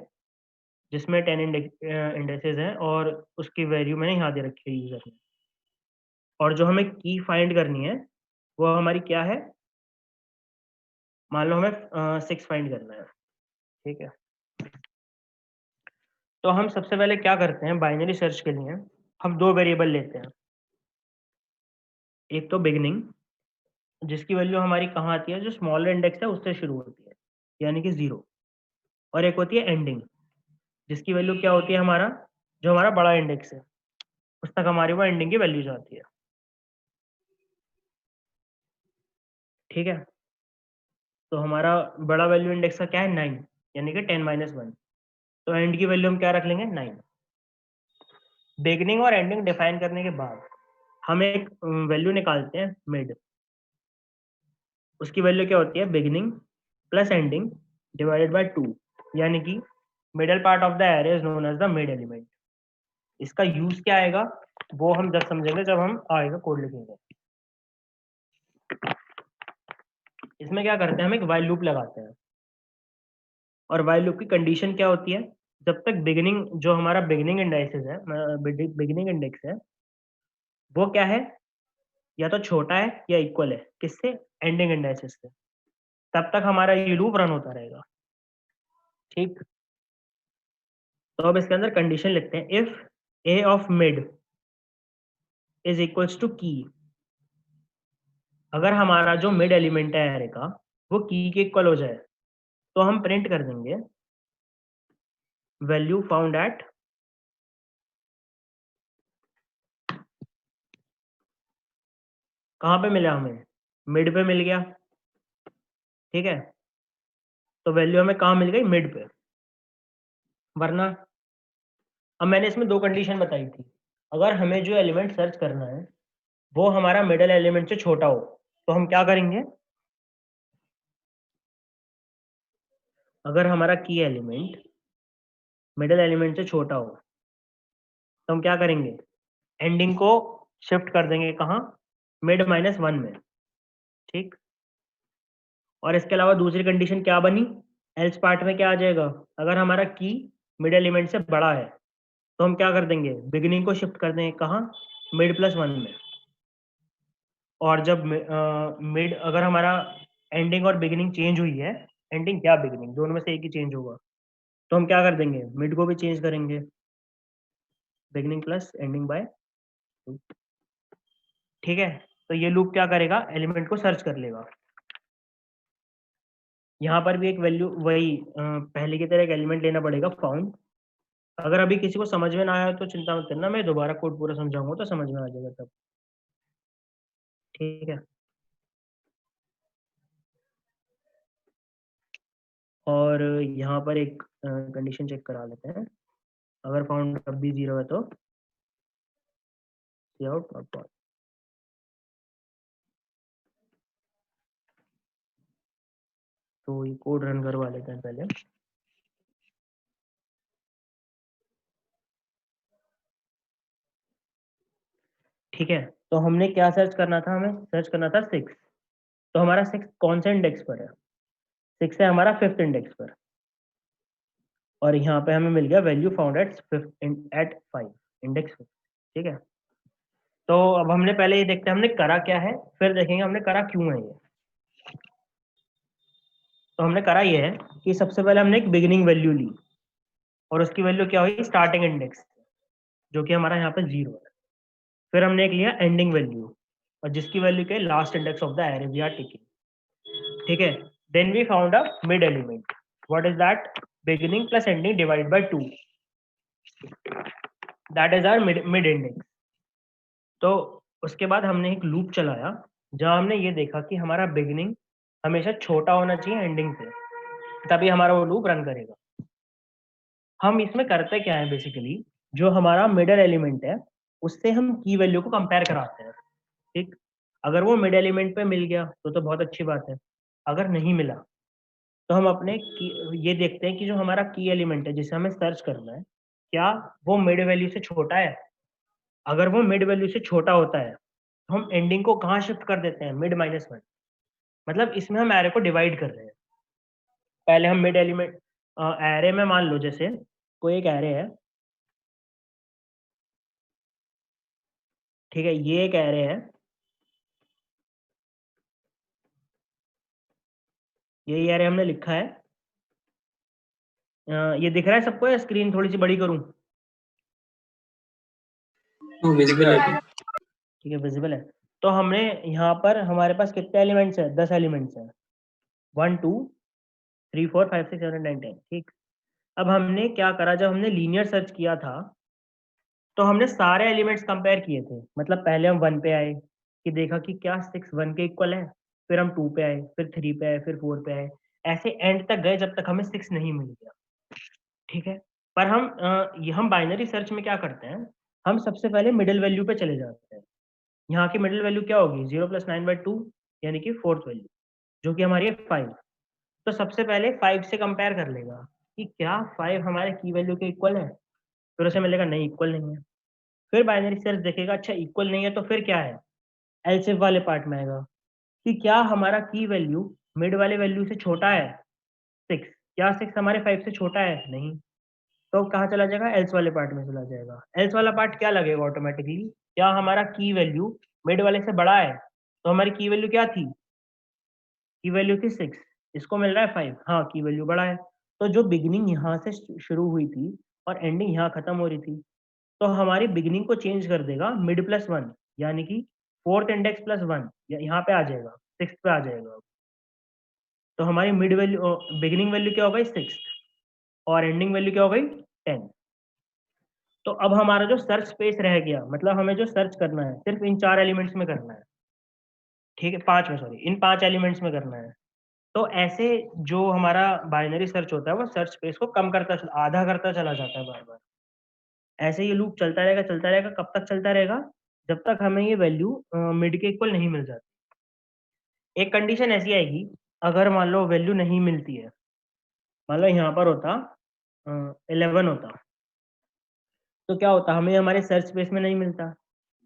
जिसमें 10 इंडेक्सेस हैं और उसकी वैल्यू मैंने यहाँ दे रखी है यूजर ने, और जो हमें की फाइंड करनी है वो हमारी क्या है, मान लो हमें 6 फाइंड करना है, ठीक है। तो हम सबसे पहले क्या करते हैं, बाइनरी सर्च के लिए हम दो वेरिएबल लेते हैं। एक तो बिगनिंग, जिसकी वैल्यू हमारी कहाँ आती है, जो स्मॉलर इंडेक्स है उससे शुरू होती है, यानी कि 0। और एक होती है एंडिंग, जिसकी वैल्यू क्या होती है, हमारा जो हमारा बड़ा इंडेक्स है उस तक हमारी वो एंडिंग की वैल्यू जाती है, ठीक है। तो हमारा बड़ा वैल्यू इंडेक्स का क्या है, 9, यानी कि 10 - 1। तो एंड की वैल्यू हम क्या रख लेंगे, 9। बिगनिंग और एंडिंग डिफाइन करने के बाद हम एक वैल्यू निकालते हैं मिड। उसकी वैल्यू क्या होती है, beginning plus ending divided by 2, यानी कि middle part of the array is known as the mid element. इसका यूज क्या आएगा वो हम जब समझेंगे, जब हम आगे का कोड लिखेंगे। इसमें क्या करते हैं, हम एक व्हाइल लूप लगाते हैं, और व्हाइल लूप की कंडीशन क्या होती है, जब तक बिगिनिंग, जो हमारा बिगिनिंग इंडेक्सेस है, बिगिनिंग इंडेक्स है, वो क्या है, या तो छोटा है या इक्वल है किससे, एंडिंग इंडेक्सेस से, तब तक हमारा ये लूप रन होता रहेगा, ठीक। तो अब इसके अंदर कंडीशन लिखते हैं, if a of mid is equals to key. अगर हमारा जो मिड एलिमेंट है एरे का वो की के इक्वल हो जाए, तो हम प्रिंट कर देंगे वैल्यू फाउंड एट कहाँ पे मिला, हमें मिड पे मिल गया, ठीक है। तो वैल्यू हमें कहाँ मिल गई, मिड पे। वरना अब मैंने इसमें दो कंडीशन बताई थी, अगर हमें जो एलिमेंट सर्च करना है वो हमारा मिडल एलिमेंट से छोटा हो तो हम क्या करेंगे, अगर हमारा की एलिमेंट मिडल एलिमेंट से छोटा हो तो हम क्या करेंगे, एंडिंग को शिफ्ट कर देंगे कहाँ, मिड -1 में, ठीक। और इसके अलावा दूसरी कंडीशन क्या बनी, एल्स पार्ट में क्या आ जाएगा, अगर हमारा की मिड एलिमेंट से बड़ा है तो हम क्या कर देंगे, बिगिनिंग को शिफ्ट कर देंगे कहाँ, मिड +1 में। और जब मिड, अगर हमारा एंडिंग और बिगिनिंग चेंज हुई है, एंडिंग क्या बिगिनिंग दोनों में से एक ही चेंज होगा, तो हम क्या कर देंगे, मिड को भी चेंज करेंगे, बिगिनिंग प्लस एंडिंग बाय 2, ठीक है। तो ये लूप क्या करेगा, एलिमेंट को सर्च कर लेगा। यहाँ पर भी एक वैल्यू वही पहले की तरह एक एलिमेंट लेना पड़ेगा, फाउंड। अगर अभी किसी को समझ में ना आया तो चिंता मत करना, मैं दोबारा कोड पूरा समझाऊंगा तो समझ में आ जाएगा तब, ठीक है। और यहाँ पर एक कंडीशन चेक करा लेते हैं, अगर फाउंड अब भी 0 है तो आउट नॉट फाउंड। तो ये कोड रन करवा लेते हैं पहले। ठीक है, तो हमने क्या सर्च करना था, हमें सर्च करना था 6। तो हमारा 6 कौन से इंडेक्स पर है? 6 है हमारा 5th इंडेक्स पर, और यहाँ पे हमें मिल गया वैल्यू फाउंड एट 5 इंडेक्स 5। ठीक है, तो अब हमने पहले ये देखते हैं हमने करा क्या है, फिर देखेंगे हमने करा क्यों है ये। तो हमने करा ये है कि सबसे पहले हमने एक बिगिनिंग वैल्यू ली, और उसकी वैल्यू क्या हुई, स्टार्टिंग इंडेक्स, जो कि हमारा यहाँ पे 0 है। फिर हमने एक लिया एंडिंग वैल्यू, और जिसकी वैल्यू क्या है, last index of the array we are taking. ठीक है, then we found a mid element, what is that, beginning plus ending divide by 2, that is our mid index. तो उसके बाद हमने एक लूप चलाया जहां हमने ये देखा कि हमारा बिगिनिंग हमेशा छोटा होना चाहिए एंडिंग से, तभी हमारा वो लूप रन करेगा। हम इसमें करते क्या है, बेसिकली जो हमारा मिडल एलिमेंट है उससे हम की वैल्यू को कंपेयर कराते हैं। ठीक, अगर वो मिड एलिमेंट पे मिल गया तो बहुत अच्छी बात है, अगर नहीं मिला तो हम अपने ये देखते हैं कि जो हमारा की एलिमेंट है जिसे हमें सर्च करना है, क्या वो मिड वैल्यू से छोटा है। अगर वो मिड वैल्यू से छोटा होता है तो हम एंडिंग को कहाँ शिफ्ट कर देते हैं, मिड -1। मतलब इसमें हम एरे को डिवाइड कर रहे हैं। पहले हम मिड एलिमेंट एरे में, मान लो जैसे कोई एक एरे है, ठीक है, ये एक एरे है, यही एरे हमने लिखा है। ये दिख रहा है सबको, या स्क्रीन थोड़ी सी बड़ी करूं? विजिबल है। ठीक है, विजिबल है। तो हमने यहाँ पर हमारे पास कितने एलिमेंट्स हैं, 10 एलिमेंट्स हैं, 1 2 3 4 5 6 7 8 9 10। ठीक, अब हमने क्या करा, जब हमने लीनियर सर्च किया था तो हमने सारे एलिमेंट्स कंपेयर किए थे। मतलब पहले हम 1 पे आए कि देखा कि क्या 6 1 के इक्वल है, फिर हम 2 पे आए, फिर 3 पे आए, फिर 4 पे आए, ऐसे एंड तक गए जब तक हमें 6 नहीं मिल गया। ठीक है, पर हम बाइनरी सर्च में क्या करते हैं, हम सबसे पहले मिडिल वैल्यू पे चले जाते हैं। यहाँ की मिडिल वैल्यू क्या होगी, 0 + 9/2, यानी कि 4th वैल्यू, जो कि हमारी है 5। तो सबसे पहले 5 से कंपेयर कर लेगा कि क्या 5 हमारे की वैल्यू के इक्वल है, फिर उसे मिलेगा नहीं, इक्वल नहीं है। फिर बाइनरी सर्च देखेगा, अच्छा इक्वल नहीं है तो फिर क्या है, एलसिफ वाले पार्ट में आएगा कि क्या हमारा की वैल्यू मिड वाले वैल्यू से छोटा है, 6, क्या 6 हमारे 5 से छोटा है, नहीं। तो कहाँ चला जाएगा, एल्स वाले पार्ट में चला जाएगा। एल्स वाला पार्ट क्या लगेगा ऑटोमेटिकली, क्या हमारा की वैल्यू मिड वाले से बड़ा है, तो हमारी की वैल्यू क्या थी, की वैल्यू थी 6, इसको मिल रहा है 5, हाँ की वैल्यू बड़ा है। तो जो बिगिनिंग यहाँ से शुरू हुई थी और एंडिंग यहाँ खत्म हो रही थी, तो हमारी बिगिनिंग को चेंज कर देगा मिड +1, यानी कि 4th इंडेक्स +1 यहाँ पे आ जाएगा, 6th पे आ जाएगा। तो हमारी मिड वैल्यू, बिगिनिंग वैल्यू क्या हो गई 6 और एंडिंग वैल्यू क्या हो गई 10। तो अब हमारा जो सर्च स्पेस रह गया, मतलब हमें जो सर्च करना है सिर्फ इन 4 एलिमेंट्स में करना है। ठीक है, 5 में, सॉरी, इन 5 एलिमेंट्स में करना है। तो ऐसे जो हमारा बाइनरी सर्च होता है वो सर्च स्पेस को कम करता, आधा करता चला जाता है बार बार। ऐसे ये लूप चलता रहेगा, कब तक चलता रहेगा, जब तक हमें ये वैल्यू मिड के इक्वल नहीं मिल जाती। एक कंडीशन ऐसी आएगी, अगर मान लो वैल्यू नहीं मिलती है, मान लो यहाँ पर होता 11 होता, तो क्या होता, हमें हमारे सर्च स्पेस में नहीं मिलता।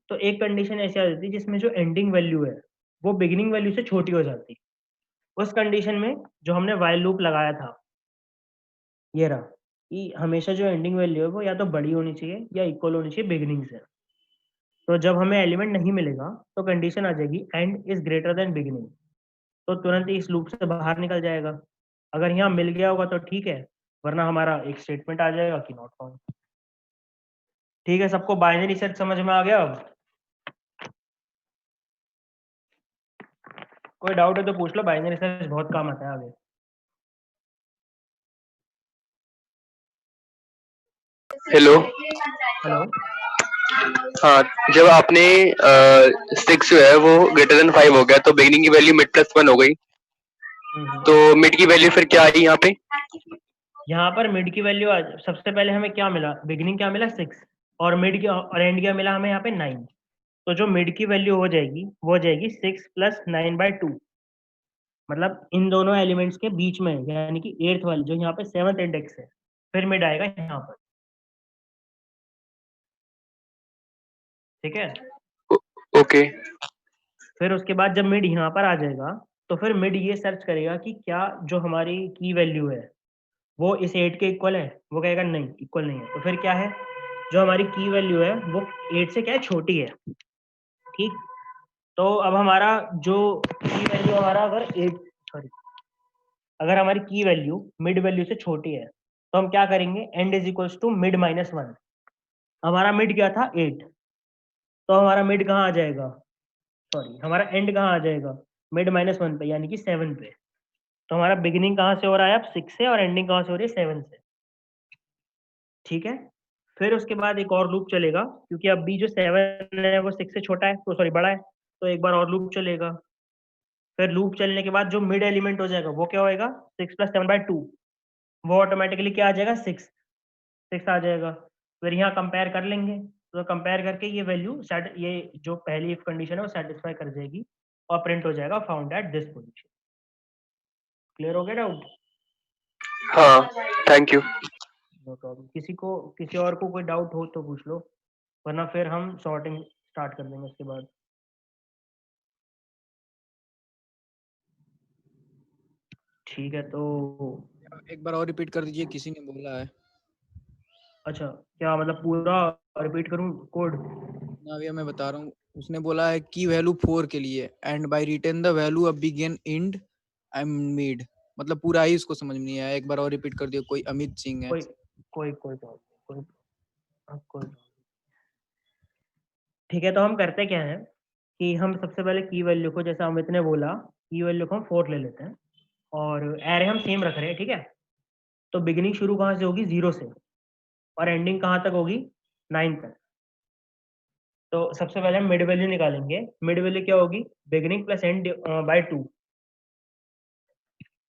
तो एक कंडीशन ऐसी आ जाती है जिसमें जो एंडिंग वैल्यू है वो बिगिनिंग वैल्यू से छोटी हो जाती। उस कंडीशन में जो हमने व्हाइल लूप लगाया था, ये रहा, कि हमेशा जो एंडिंग वैल्यू है वो या तो बड़ी होनी चाहिए या इक्वल होनी चाहिए बिगिनिंग से। तो जब हमें एलिमेंट नहीं मिलेगा तो कंडीशन आ जाएगी and is greater than beginning, तो तुरंत ही इस लूप से बाहर निकल जाएगा। अगर यहाँ मिल गया होगा तो ठीक है, वरना हमारा एक स्टेटमेंट आ जाएगा कि नॉट फाउंड। ठीक है, सबको बाइनरी सर्च समझ में आ गया? अब कोई डाउट है तो पूछ लो, बाइनरी सर्च बहुत काम आता है आगे। हेलो। हेलो। हाँ, जब आपने 6 जो है वो ग्रेटर देन 5 हो गया तो बिगिनिंग की वैल्यू मिड +1 हो गई, तो मिड की वैल्यू फिर क्या आई यहाँ पे? यहाँ पर मिड की वैल्यू सबसे पहले हमें क्या मिला, बिगिनिंग क्या मिला 6, और मिड की और एंड क्या मिला हमें यहाँ पे 9। तो जो मिड की वैल्यू हो जाएगी वो हो जाएगी 6 + 9/2, मतलब इन दोनों एलिमेंट्स के बीच में, यानी कि 8th वाली जो यहाँ पे 7th इंडेक्स है, फिर मिड आएगा यहाँ पर। ठीक है, ओके। फिर उसके बाद जब मिड यहाँ पर आ जाएगा तो फिर मिड ये सर्च करेगा कि क्या जो हमारी की वैल्यू है वो इस 8 के इक्वल है। वो कहेगा नहीं, इक्वल नहीं है। तो फिर क्या है, जो हमारी की वैल्यू है वो 8 से क्या है, छोटी है। ठीक। तो अब हमारा जो की वैल्यू हमारा अगर 8 सॉरी अगर हमारी की वैल्यू मिड वैल्यू से छोटी है तो हम क्या करेंगे, end is equals to mid minus 1। हमारा मिड क्या था 8, तो हमारा मिड कहाँ आ जाएगा, सॉरी हमारा एंड कहाँ आ जाएगा, मिड माइनस 1 पे यानी कि 7 पे। तो हमारा बिगिनिंग कहाँ से हो रहा है अब 6 से, और एंडिंग कहाँ से हो रही है 7 से। ठीक है। फिर उसके बाद एक और लूप चलेगा, क्योंकि अब भी जो 7 है वो 6 से छोटा है, तो सॉरी बड़ा है, तो एक बार और लूप चलेगा। फिर लूप चलने के बाद जो मिड एलिमेंट हो जाएगा वो क्या होएगा, 6 प्लस 7/2, वो ऑटोमेटिकली क्या आ जाएगा, 6 आ जाएगा। फिर यहाँ कंपेयर कर लेंगे, तो कंपेयर करके ये वैल्यू ये जो पहली इफ कंडीशन है वो सेटिस्फाई कर जाएगी और प्रिंट हो जाएगा found at this position. Clear हो गया डाउट? हाँ, थैंक यू। No problem. किसी और को कोई डाउट हो तो पूछ लो, वरना फिर हम सॉर्टिंग स्टार्ट कर देंगे उसके बाद। ठीक है, तो एक बार और रिपीट कर दीजिए, किसी ने बोला है। अच्छा, क्या मतलब पूरा रिपीट करूं कोड? ना भैया मैं बता रहा हूँ, उसने बोला है की वैल्यू 4 के लिए and by return the value of begin and end mid, मतलब पूरा ही इसको समझ में नहीं आया। एक बार और रिपीट कर दियो। कोई अमित सिंह है। कोई कोई कोई प्रॉब्लम, कोई ठीक है। तो हम करते क्या है कि हम सबसे पहले की वैल्यू को, जैसा अमित ने बोला, की वैल्यू को हम 4 ले लेते हैं और एरे हम सेम रख रहे हैं। ठीक है। तो बिगिनिंग शुरू कहाँ से होगी, 0 से, और एंडिंग कहाँ तक होगी, 9 तक। तो सबसे पहले हम मिड वैल्यू निकालेंगे। मिड वैल्यू क्या होगी, बिगिनिंग प्लस एंड बाय 2।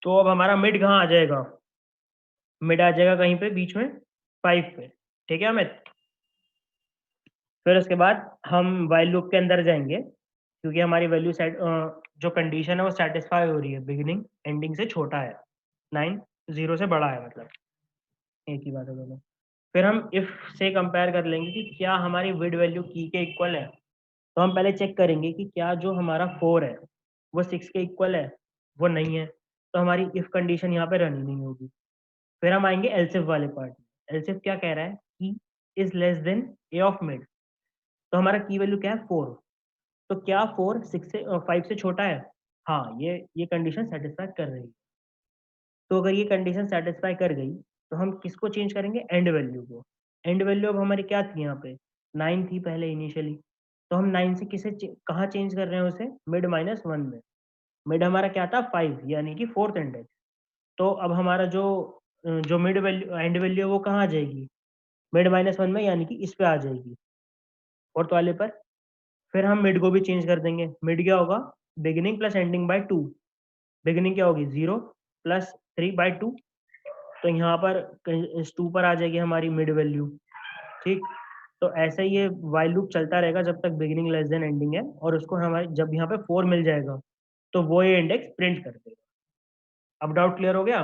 तो अब हमारा मिड कहाँ आ जाएगा, मिड आ जाएगा कहीं पे बीच में 5 पे। ठीक है अमित। फिर उसके बाद हम वाइल लूप के अंदर जाएंगे, क्योंकि हमारी वैल्यू सेट जो कंडीशन है वो सेटिस्फाई हो रही है, बिगिनिंग एंडिंग से छोटा है, 9 0 से बड़ा है, मतलब एक ही बात है दोनों। फिर हम इफ से कंपेयर कर लेंगे कि क्या हमारी विड वैल्यू की के इक्वल है। तो हम पहले चेक करेंगे कि क्या जो हमारा 4 है वो 6 के इक्वल है, वो नहीं है, तो हमारी इफ कंडीशन यहाँ पे रन ही नहीं होगी। फिर हम आएंगे एलसिफ वाले पार्ट में। एलसिफ क्या कह रहा है कि is less than A of mid. तो हमारा की वैल्यू क्या है 4, तो क्या 4 6 से 5 से छोटा है। हाँ, ये कंडीशन सेटिस्फाई कर रही है। तो अगर ये कंडीशन सेटिस्फाई कर गई तो हम किसको चेंज करेंगे, एंड वैल्यू को। एंड वैल्यू अब हमारी क्या थी, यहाँ पे 9 थी पहले इनिशियली, तो हम 9 से कहाँ चेंज कर रहे हैं उसे, मिड माइनस 1 में। मिड हमारा क्या था 5, यानी कि फोर्थ इंडेक्स। तो अब हमारा जो मिड वैल्यू एंड वैल्यू है वो कहाँ आ जाएगी, मिड माइनस 1 में, यानी कि इस पे आ जाएगी, फोर्थ वाले पर। फिर हम मिड को भी चेंज कर देंगे। मिड क्या होगा, beginning plus ending by 2। Beginning क्या होगी, 0 प्लस 3/2। तो यहाँ पर इस 2 पर आ जाएगी हमारी मिड वैल्यू। ठीक। तो ऐसे ही ये वाइल लूप चलता रहेगा जब तक बिगिनिंग लेस देन एंडिंग है, और उसको हमारे जब यहाँ पे 4 मिल जाएगा तो वो ये इंडेक्स प्रिंट कर देगा। अब डाउट क्लियर हो गया?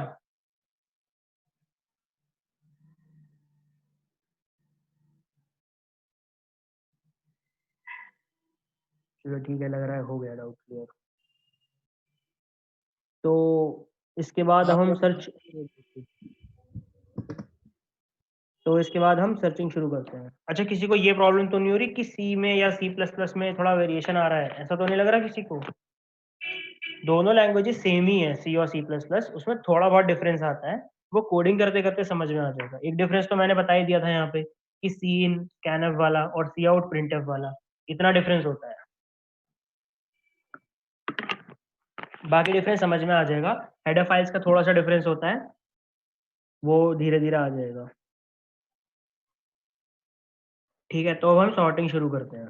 चलो ठीक है, लग रहा है हो गया डाउट क्लियर। तो इसके बाद हाँ हम भैया। इसके बाद हम सर्चिंग शुरू करते हैं। अच्छा, किसी को ये प्रॉब्लम तो नहीं हो रही कि सी में या C++ में थोड़ा वेरिएशन आ रहा है, ऐसा तो नहीं लग रहा किसी को? दोनों लैंग्वेजेस सेम ही है, सी और C++, उसमें थोड़ा बहुत डिफरेंस आता है, वो कोडिंग करते करते समझ में आ जाएगा। एक डिफरेंस तो मैंने बता ही दिया था यहाँ पे कि सी इन स्कैनफ वाला और सी आउट प्रिंटफ वाला, इतना डिफरेंस होता है। बाकी डिफरेंस समझ में आ जाएगा। हेडर फाइल्स का थोड़ा सा डिफरेंस होता है, वो धीरे धीरे आ जाएगा। ठीक है, तो अब हम सॉर्टिंग शुरू करते हैं।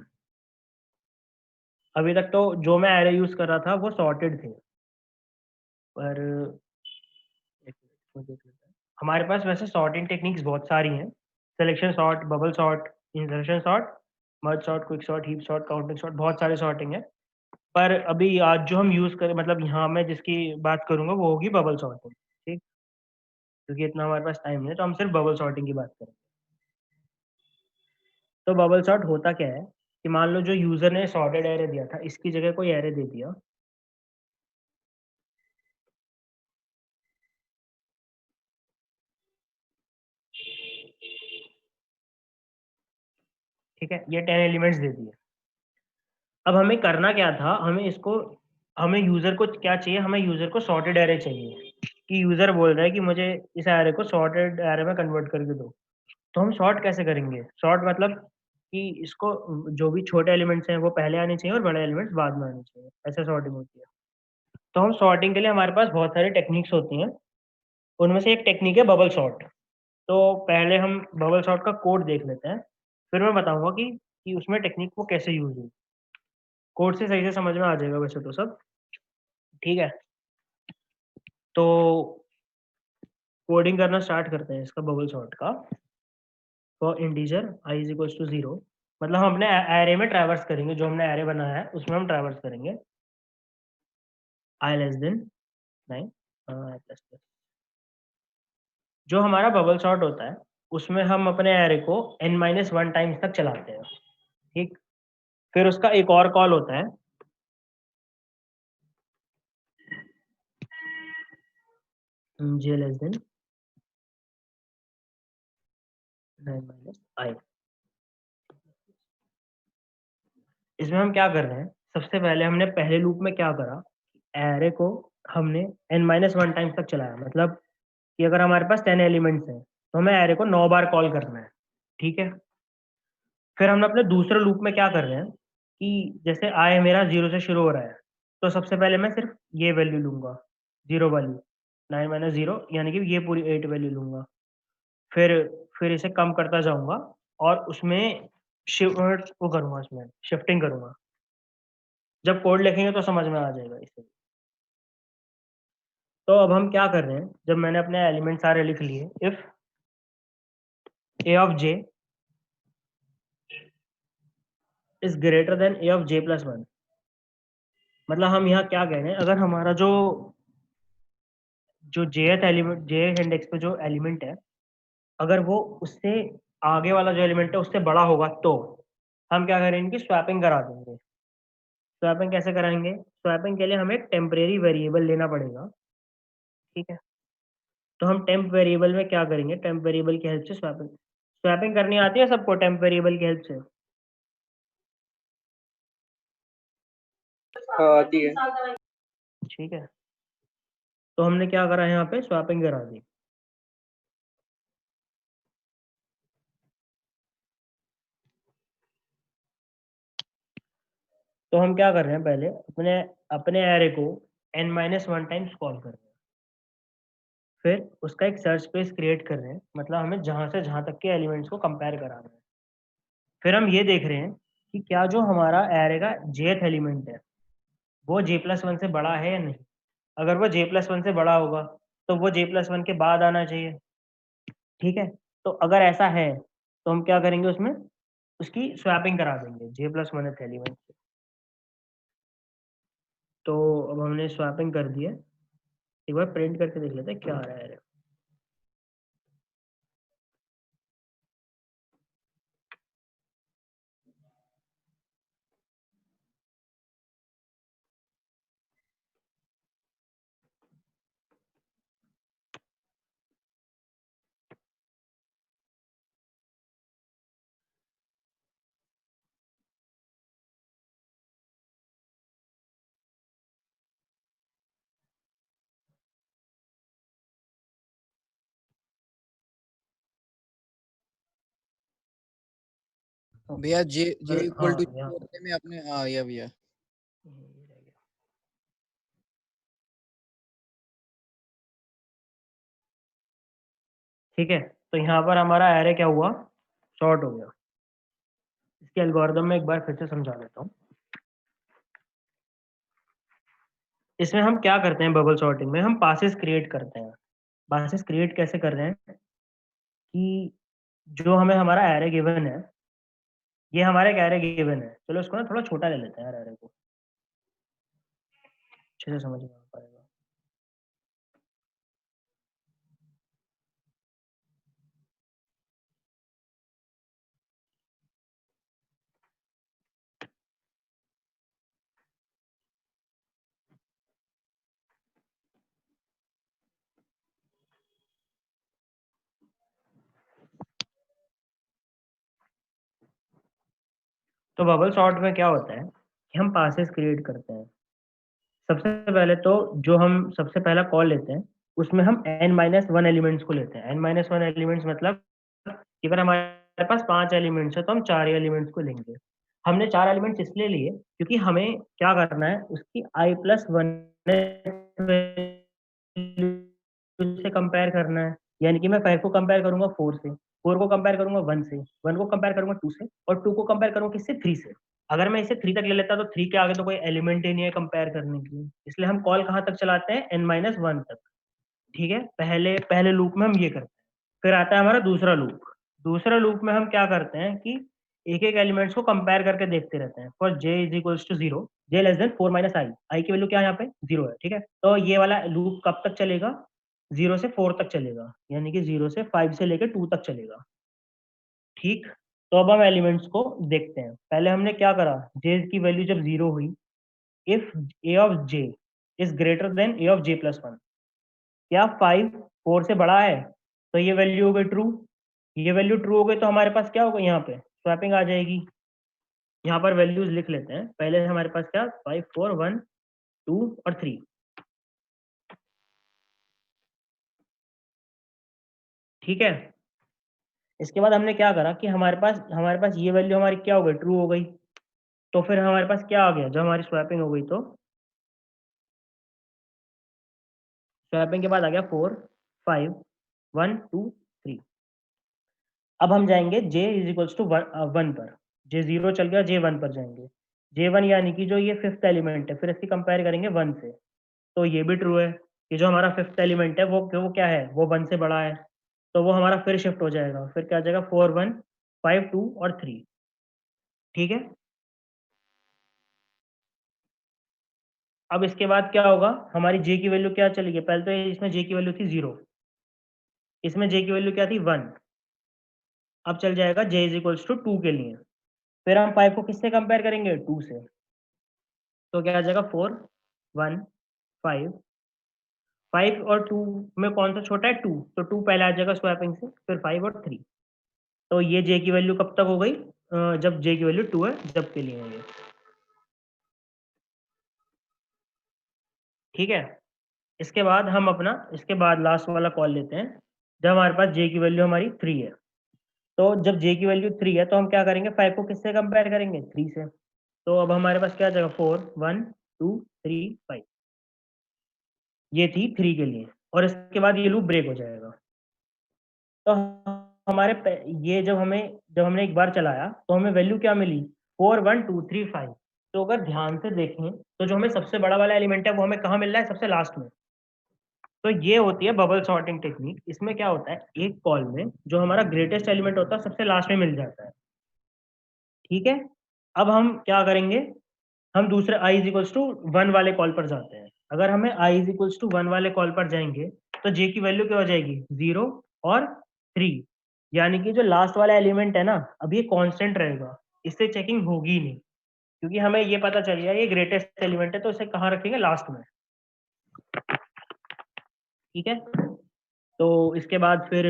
अभी तक तो जो मैं एरे यूज कर रहा था वो सॉर्टेड थे, पर एक मिनट, देख लेते हैं। हमारे पास वैसे सॉर्टिंग टेक्निक्स बहुत सारी हैं, selection sort, bubble sort, insertion sort, merge sort, quick sort, heap sort, counting sort, बहुत सारे सॉर्टिंग है। पर अभी आज जो हम यूज करें, मतलब यहाँ मैं जिसकी बात करूंगा वो होगी बबल सॉर्टिंग। ठीक। क्योंकि इतना हमारे पास टाइम नहीं है तो हम सिर्फ बबल सॉर्टिंग की बात करें। तो बबल सॉर्ट होता क्या है कि मान लो जो यूजर ने सॉर्टेड एरे दिया था इसकी जगह कोई एरे दे दिया, ठीक है, ये 10 एलिमेंट्स दे दिए। अब हमें करना क्या था, हमें यूजर को क्या चाहिए, हमें यूजर को सॉर्टेड एरे चाहिए कि यूजर बोल रहा है कि मुझे इस एरे को सॉर्टेड एरे में कन्वर्ट करके दो। तो हम सॉर्ट कैसे करेंगे? सॉर्ट मतलब कि इसको जो भी छोटे एलिमेंट्स हैं वो पहले आने चाहिए और बड़े एलिमेंट्स बाद में आने चाहिए, ऐसे सॉर्टिंग होती है। तो हम सॉर्टिंग के लिए हमारे पास बहुत सारी टेक्निक्स होती हैं, उनमें से एक टेक्निक है बबल सॉर्ट। तो पहले हम बबल सॉर्ट का कोड देख लेते हैं, फिर मैं बताऊंगा कि उसमें टेक्निक को कैसे यूज हुई। कोड से सही से समझ में आ जाएगा वैसे तो सब, ठीक है। तो कोडिंग करना स्टार्ट करते हैं इसका, बबल सॉर्ट का। For integer i is equals to 0, मतलब हम अपने एरे में ट्रैवर्स करेंगे, जो हमने एरे बनाया है उसमें हम ट्रैवर्स करेंगे i less than 9 plus plus. जो हमारा बबल सॉर्ट होता है उसमें हम अपने एरे को n-1 टाइम्स तक चलाते हैं, ठीक। फिर उसका एक और कॉल होता है j लेस देन 9 - i। इसमें हम क्या कर रहे हैं, सबसे पहले हमने पहले लूप में क्या करा, एरे को हमने n-1 टाइम्स तक चलाया, मतलब कि अगर हमारे पास 10 एलिमेंट्स हैं तो हमें एरे को 9 बार कॉल करना है, ठीक है। फिर हम अपने दूसरे लूप में क्या कर रहे हैं कि जैसे आई मेरा 0 से शुरू हो रहा है, तो सबसे पहले मैं सिर्फ ये वैल्यू लूंगा, 0 वाली, 9 - 0 यानी कि ये पूरी 8 वैल्यू लूंगा। फिर फिर इसे कम करता जाऊंगा और उसमें वो करूंगा, उसमें शिफ्टिंग करूंगा। जब कोड लिखेंगे तो समझ में आ जाएगा इसे। तो अब हम क्या कर रहे हैं, जब मैंने अपने एलिमेंट सारे लिख लिए, if a of j is greater than a of j plus 1, मतलब हम यहाँ क्या कह रहे हैं, अगर हमारा जो जो jth एलिमेंट, jth इंडेक्स पे जो एलिमेंट है, अगर वो उससे आगे वाला जो एलिमेंट है उससे बड़ा होगा तो हम क्या करेंगे कि स्वैपिंग करा देंगे। स्वैपिंग कैसे कराएंगे? स्वैपिंग के लिए हमें एक टेम्परेरी वेरिएबल लेना पड़ेगा, ठीक है। तो हम टेम्प वेरिएबल में क्या करेंगे, टेम्प वेरिएबल की हेल्प से स्वैपिंग स्वैपिंग करनी आती है सबको टेम्प वेरिएबल की हेल्प से? हाँ आती है। ठीक है, तो हमने क्या करा यहाँ पे, स्वैपिंग करा दी। तो हम क्या कर रहे हैं, पहले अपने अपने एरे को n-1 टाइम्स कॉल कर रहे हैं, फिर उसका एक सर्च स्पेस क्रिएट कर रहे हैं, मतलब हमें जहां से जहां तक के एलिमेंट्स को कंपेयर करा रहे हैं। फिर हम ये देख रहे हैं कि क्या जो हमारा एरे का jth एलिमेंट है वो j+1 से बड़ा है या नहीं। अगर वो j+1 से बड़ा होगा तो वो j+1 के बाद आना चाहिए, ठीक है। तो अगर ऐसा है तो हम क्या करेंगे, उसमें उसकी स्वैपिंग करा देंगे j+1 एलिमेंट से। तो अब हमने स्वैपिंग कर दी है, एक बार प्रिंट करके देख लेते हैं क्या आ रहा है। भैया जे जे इक्वल टू हाँ, करने में आपने हाँ या भैया ठीक है। तो यहाँ पर हमारा एरे क्या हुआ, शॉर्ट हो गया। इसके एल्गोरिदम में एक बार फिर से समझा देता हूँ। इसमें हम क्या करते हैं, बबल सॉर्टिंग में हम पासेस क्रिएट करते हैं। पासेस क्रिएट कैसे कर रहे हैं कि जो हमें हमारा एरे गिवन है, ये हमारा एक एरे गिवन है, चलो इसको ना थोड़ा छोटा ले लेते हैं यार, एरे को अच्छे से समझ में आ पाएगा। तो बबल सॉर्ट में क्या होता है कि हम पासेस क्रिएट करते हैं। सबसे पहले तो जो हम सबसे पहला कॉल लेते हैं उसमें हम n-1 एलिमेंट्स को लेते हैं। n-1 एलिमेंट्स मतलब कि अगर हमारे पास 5 एलिमेंट्स है तो हम 4 एलिमेंट्स को लेंगे। हमने 4 एलिमेंट्स इसलिए लिए क्योंकि हमें क्या करना है, उसकी i+1 से कंपेयर करना है। यानी कि मैं 5 को कंपेयर करूंगा 4 से, 4 को कंपेयर करूंगा 1 से, 1 को कंपेयर करूंगा 2 से, और 2 को कंपेयर करूंगा किससे, 3 से। अगर मैं इसे 3 तक ले लेता तो 3 के आगे तो कोई एलिमेंट ही नहीं है कंपेयर करने के लिए, इसलिए हम कॉल कहाँ तक चलाते हैं, n-1 तक। ठीक है, पहले पहले लूप में हम ये करते हैं। फिर आता है हमारा दूसरा लूप। दूसरा लूप में हम क्या करते हैं कि एक एक एलिमेंट्स को कंपेयर करके देखते रहते हैं। For j is equals to 0, j less than 4 minus i की वैल्यू क्या है यहाँ पे, 0 है। ठीक है, तो ये वाला लूप कब तक चलेगा, 0 से 4 तक चलेगा, यानी कि 0 से 5 से लेकर 2 तक चलेगा। ठीक, तो अब हम एलिमेंट्स को देखते हैं। पहले हमने क्या करा, j की वैल्यू जब 0 हुई, if a of j is greater than a of j+1, क्या 5 4 से बड़ा है, तो ये वैल्यू हो गई ट्रू। ये वैल्यू ट्रू हो गई तो हमारे पास क्या होगा, यहाँ पे स्वैपिंग आ जाएगी। यहाँ पर वैल्यूज लिख लेते हैं। पहले हमारे पास क्या, 5 4 1 2 और 3। ठीक है, इसके बाद हमने क्या करा कि हमारे पास ये वैल्यू हमारी क्या हो गई, ट्रू हो गई। तो फिर हमारे पास क्या आ गया, जब हमारी स्वैपिंग हो गई तो स्वैपिंग के बाद आ गया 4 5 1 2 3। अब हम जाएंगे j इज इक्वल्स टू 1 पर। j 0 चल गया, j 1 पर जाएंगे। j 1 यानी कि जो ये फिफ्थ एलिमेंट है, फिर इसकी कंपेयर करेंगे 1 से, तो ये भी ट्रू है कि जो हमारा फिफ्थ एलिमेंट है वो क्या है, वो 1 से बड़ा है, तो वो हमारा फिर शिफ्ट हो जाएगा। फिर क्या आ जाएगा, 4 1 5 2 और 3। ठीक है, अब इसके बाद क्या होगा, हमारी j की वैल्यू क्या चलेगी, पहले तो इसमें j की वैल्यू थी 0, इसमें j की वैल्यू क्या थी, 1। अब चल जाएगा j इज इक्वल्स टू 2 के लिए। फिर हम 5 को किससे कंपेयर करेंगे, 2 से, तो क्या आ जाएगा 4 1 5। 5 और 2 में कौन सा छोटा है, 2, तो 2 पहले आ जाएगा स्वैपिंग से, फिर 5 और 3। तो ये j की वैल्यू कब तक हो गई, जब j की वैल्यू 2 है, जब के लिए है ये। ठीक है, इसके बाद लास्ट वाला कॉल लेते हैं, जब हमारे पास j की वैल्यू हमारी 3 है। तो जब j की वैल्यू 3 है तो हम क्या करेंगे, 5 को किससे कंपेयर करेंगे, 3 से। तो अब हमारे पास क्या आ जाएगा, 4 1 2 3 5। ये थी 3 के लिए, और इसके बाद ये लूप ब्रेक हो जाएगा। तो ये जब हमने एक बार चलाया तो हमें वैल्यू क्या मिली, 4 1 2 3 5। तो अगर ध्यान से देखें तो जो हमें सबसे बड़ा वाला एलिमेंट है वो हमें कहाँ मिल रहा है, सबसे लास्ट में। तो ये होती है बबल सॉर्टिंग टेक्निक। इसमें क्या होता है, एक कॉल में जो हमारा ग्रेटेस्ट एलिमेंट होता है सबसे लास्ट में मिल जाता है। ठीक है, अब हम क्या करेंगे, हम दूसरे i इज इक्वल्स टू 1 वाले कॉल पर जाते हैं। अगर हमें i इज इक्वल्स टू 1 वाले कॉल पर जाएंगे तो j की वैल्यू क्या हो जाएगी, 0 और 3। यानी कि जो लास्ट वाला एलिमेंट है ना, अब ये कांस्टेंट रहेगा, इससे चेकिंग होगी ही नहीं, क्योंकि हमें ये पता चल गया ये ग्रेटेस्ट एलिमेंट है, तो इसे कहाँ रखेंगे, लास्ट में। ठीक है, तो इसके बाद फिर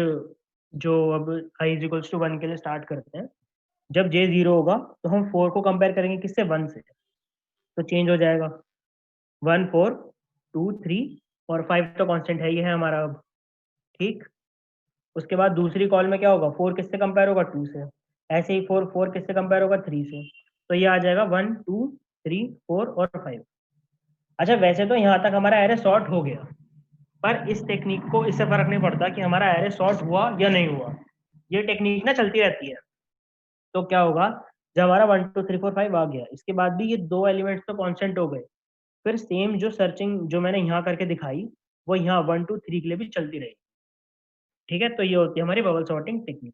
जो अब i इज इक्वल्स टू 1 के लिए स्टार्ट करते हैं। जब j 0 होगा तो हम 4 को कंपेयर करेंगे किससे, 1 से, तो चेंज हो जाएगा 1 4 2 3 और 5 तो कांस्टेंट है ही है हमारा अब। ठीक, उसके बाद दूसरी कॉल में क्या होगा, 4 किससे कंपेयर होगा, 2 से। ऐसे ही 4 4 किससे कंपेयर होगा, 3 से। तो ये आ जाएगा 1 2 3 4 और 5। अच्छा, वैसे तो यहाँ तक हमारा एरे सॉर्ट हो गया, पर इस टेक्निक को इससे फर्क नहीं पड़ता कि हमारा एरे सॉर्ट हुआ या नहीं हुआ, ये टेक्निक ना चलती रहती है। तो क्या होगा, जब हमारा 1 2 3 4 5 आ गया, इसके बाद भी ये दो एलिमेंट्स तो कांस्टेंट हो गए, फिर सेम जो सर्चिंग जो मैंने यहाँ करके दिखाई वो यहाँ 1 2 3 के लिए भी चलती रहेगी। ठीक है, तो ये होती है हमारी बबल सॉर्टिंग टेक्निक।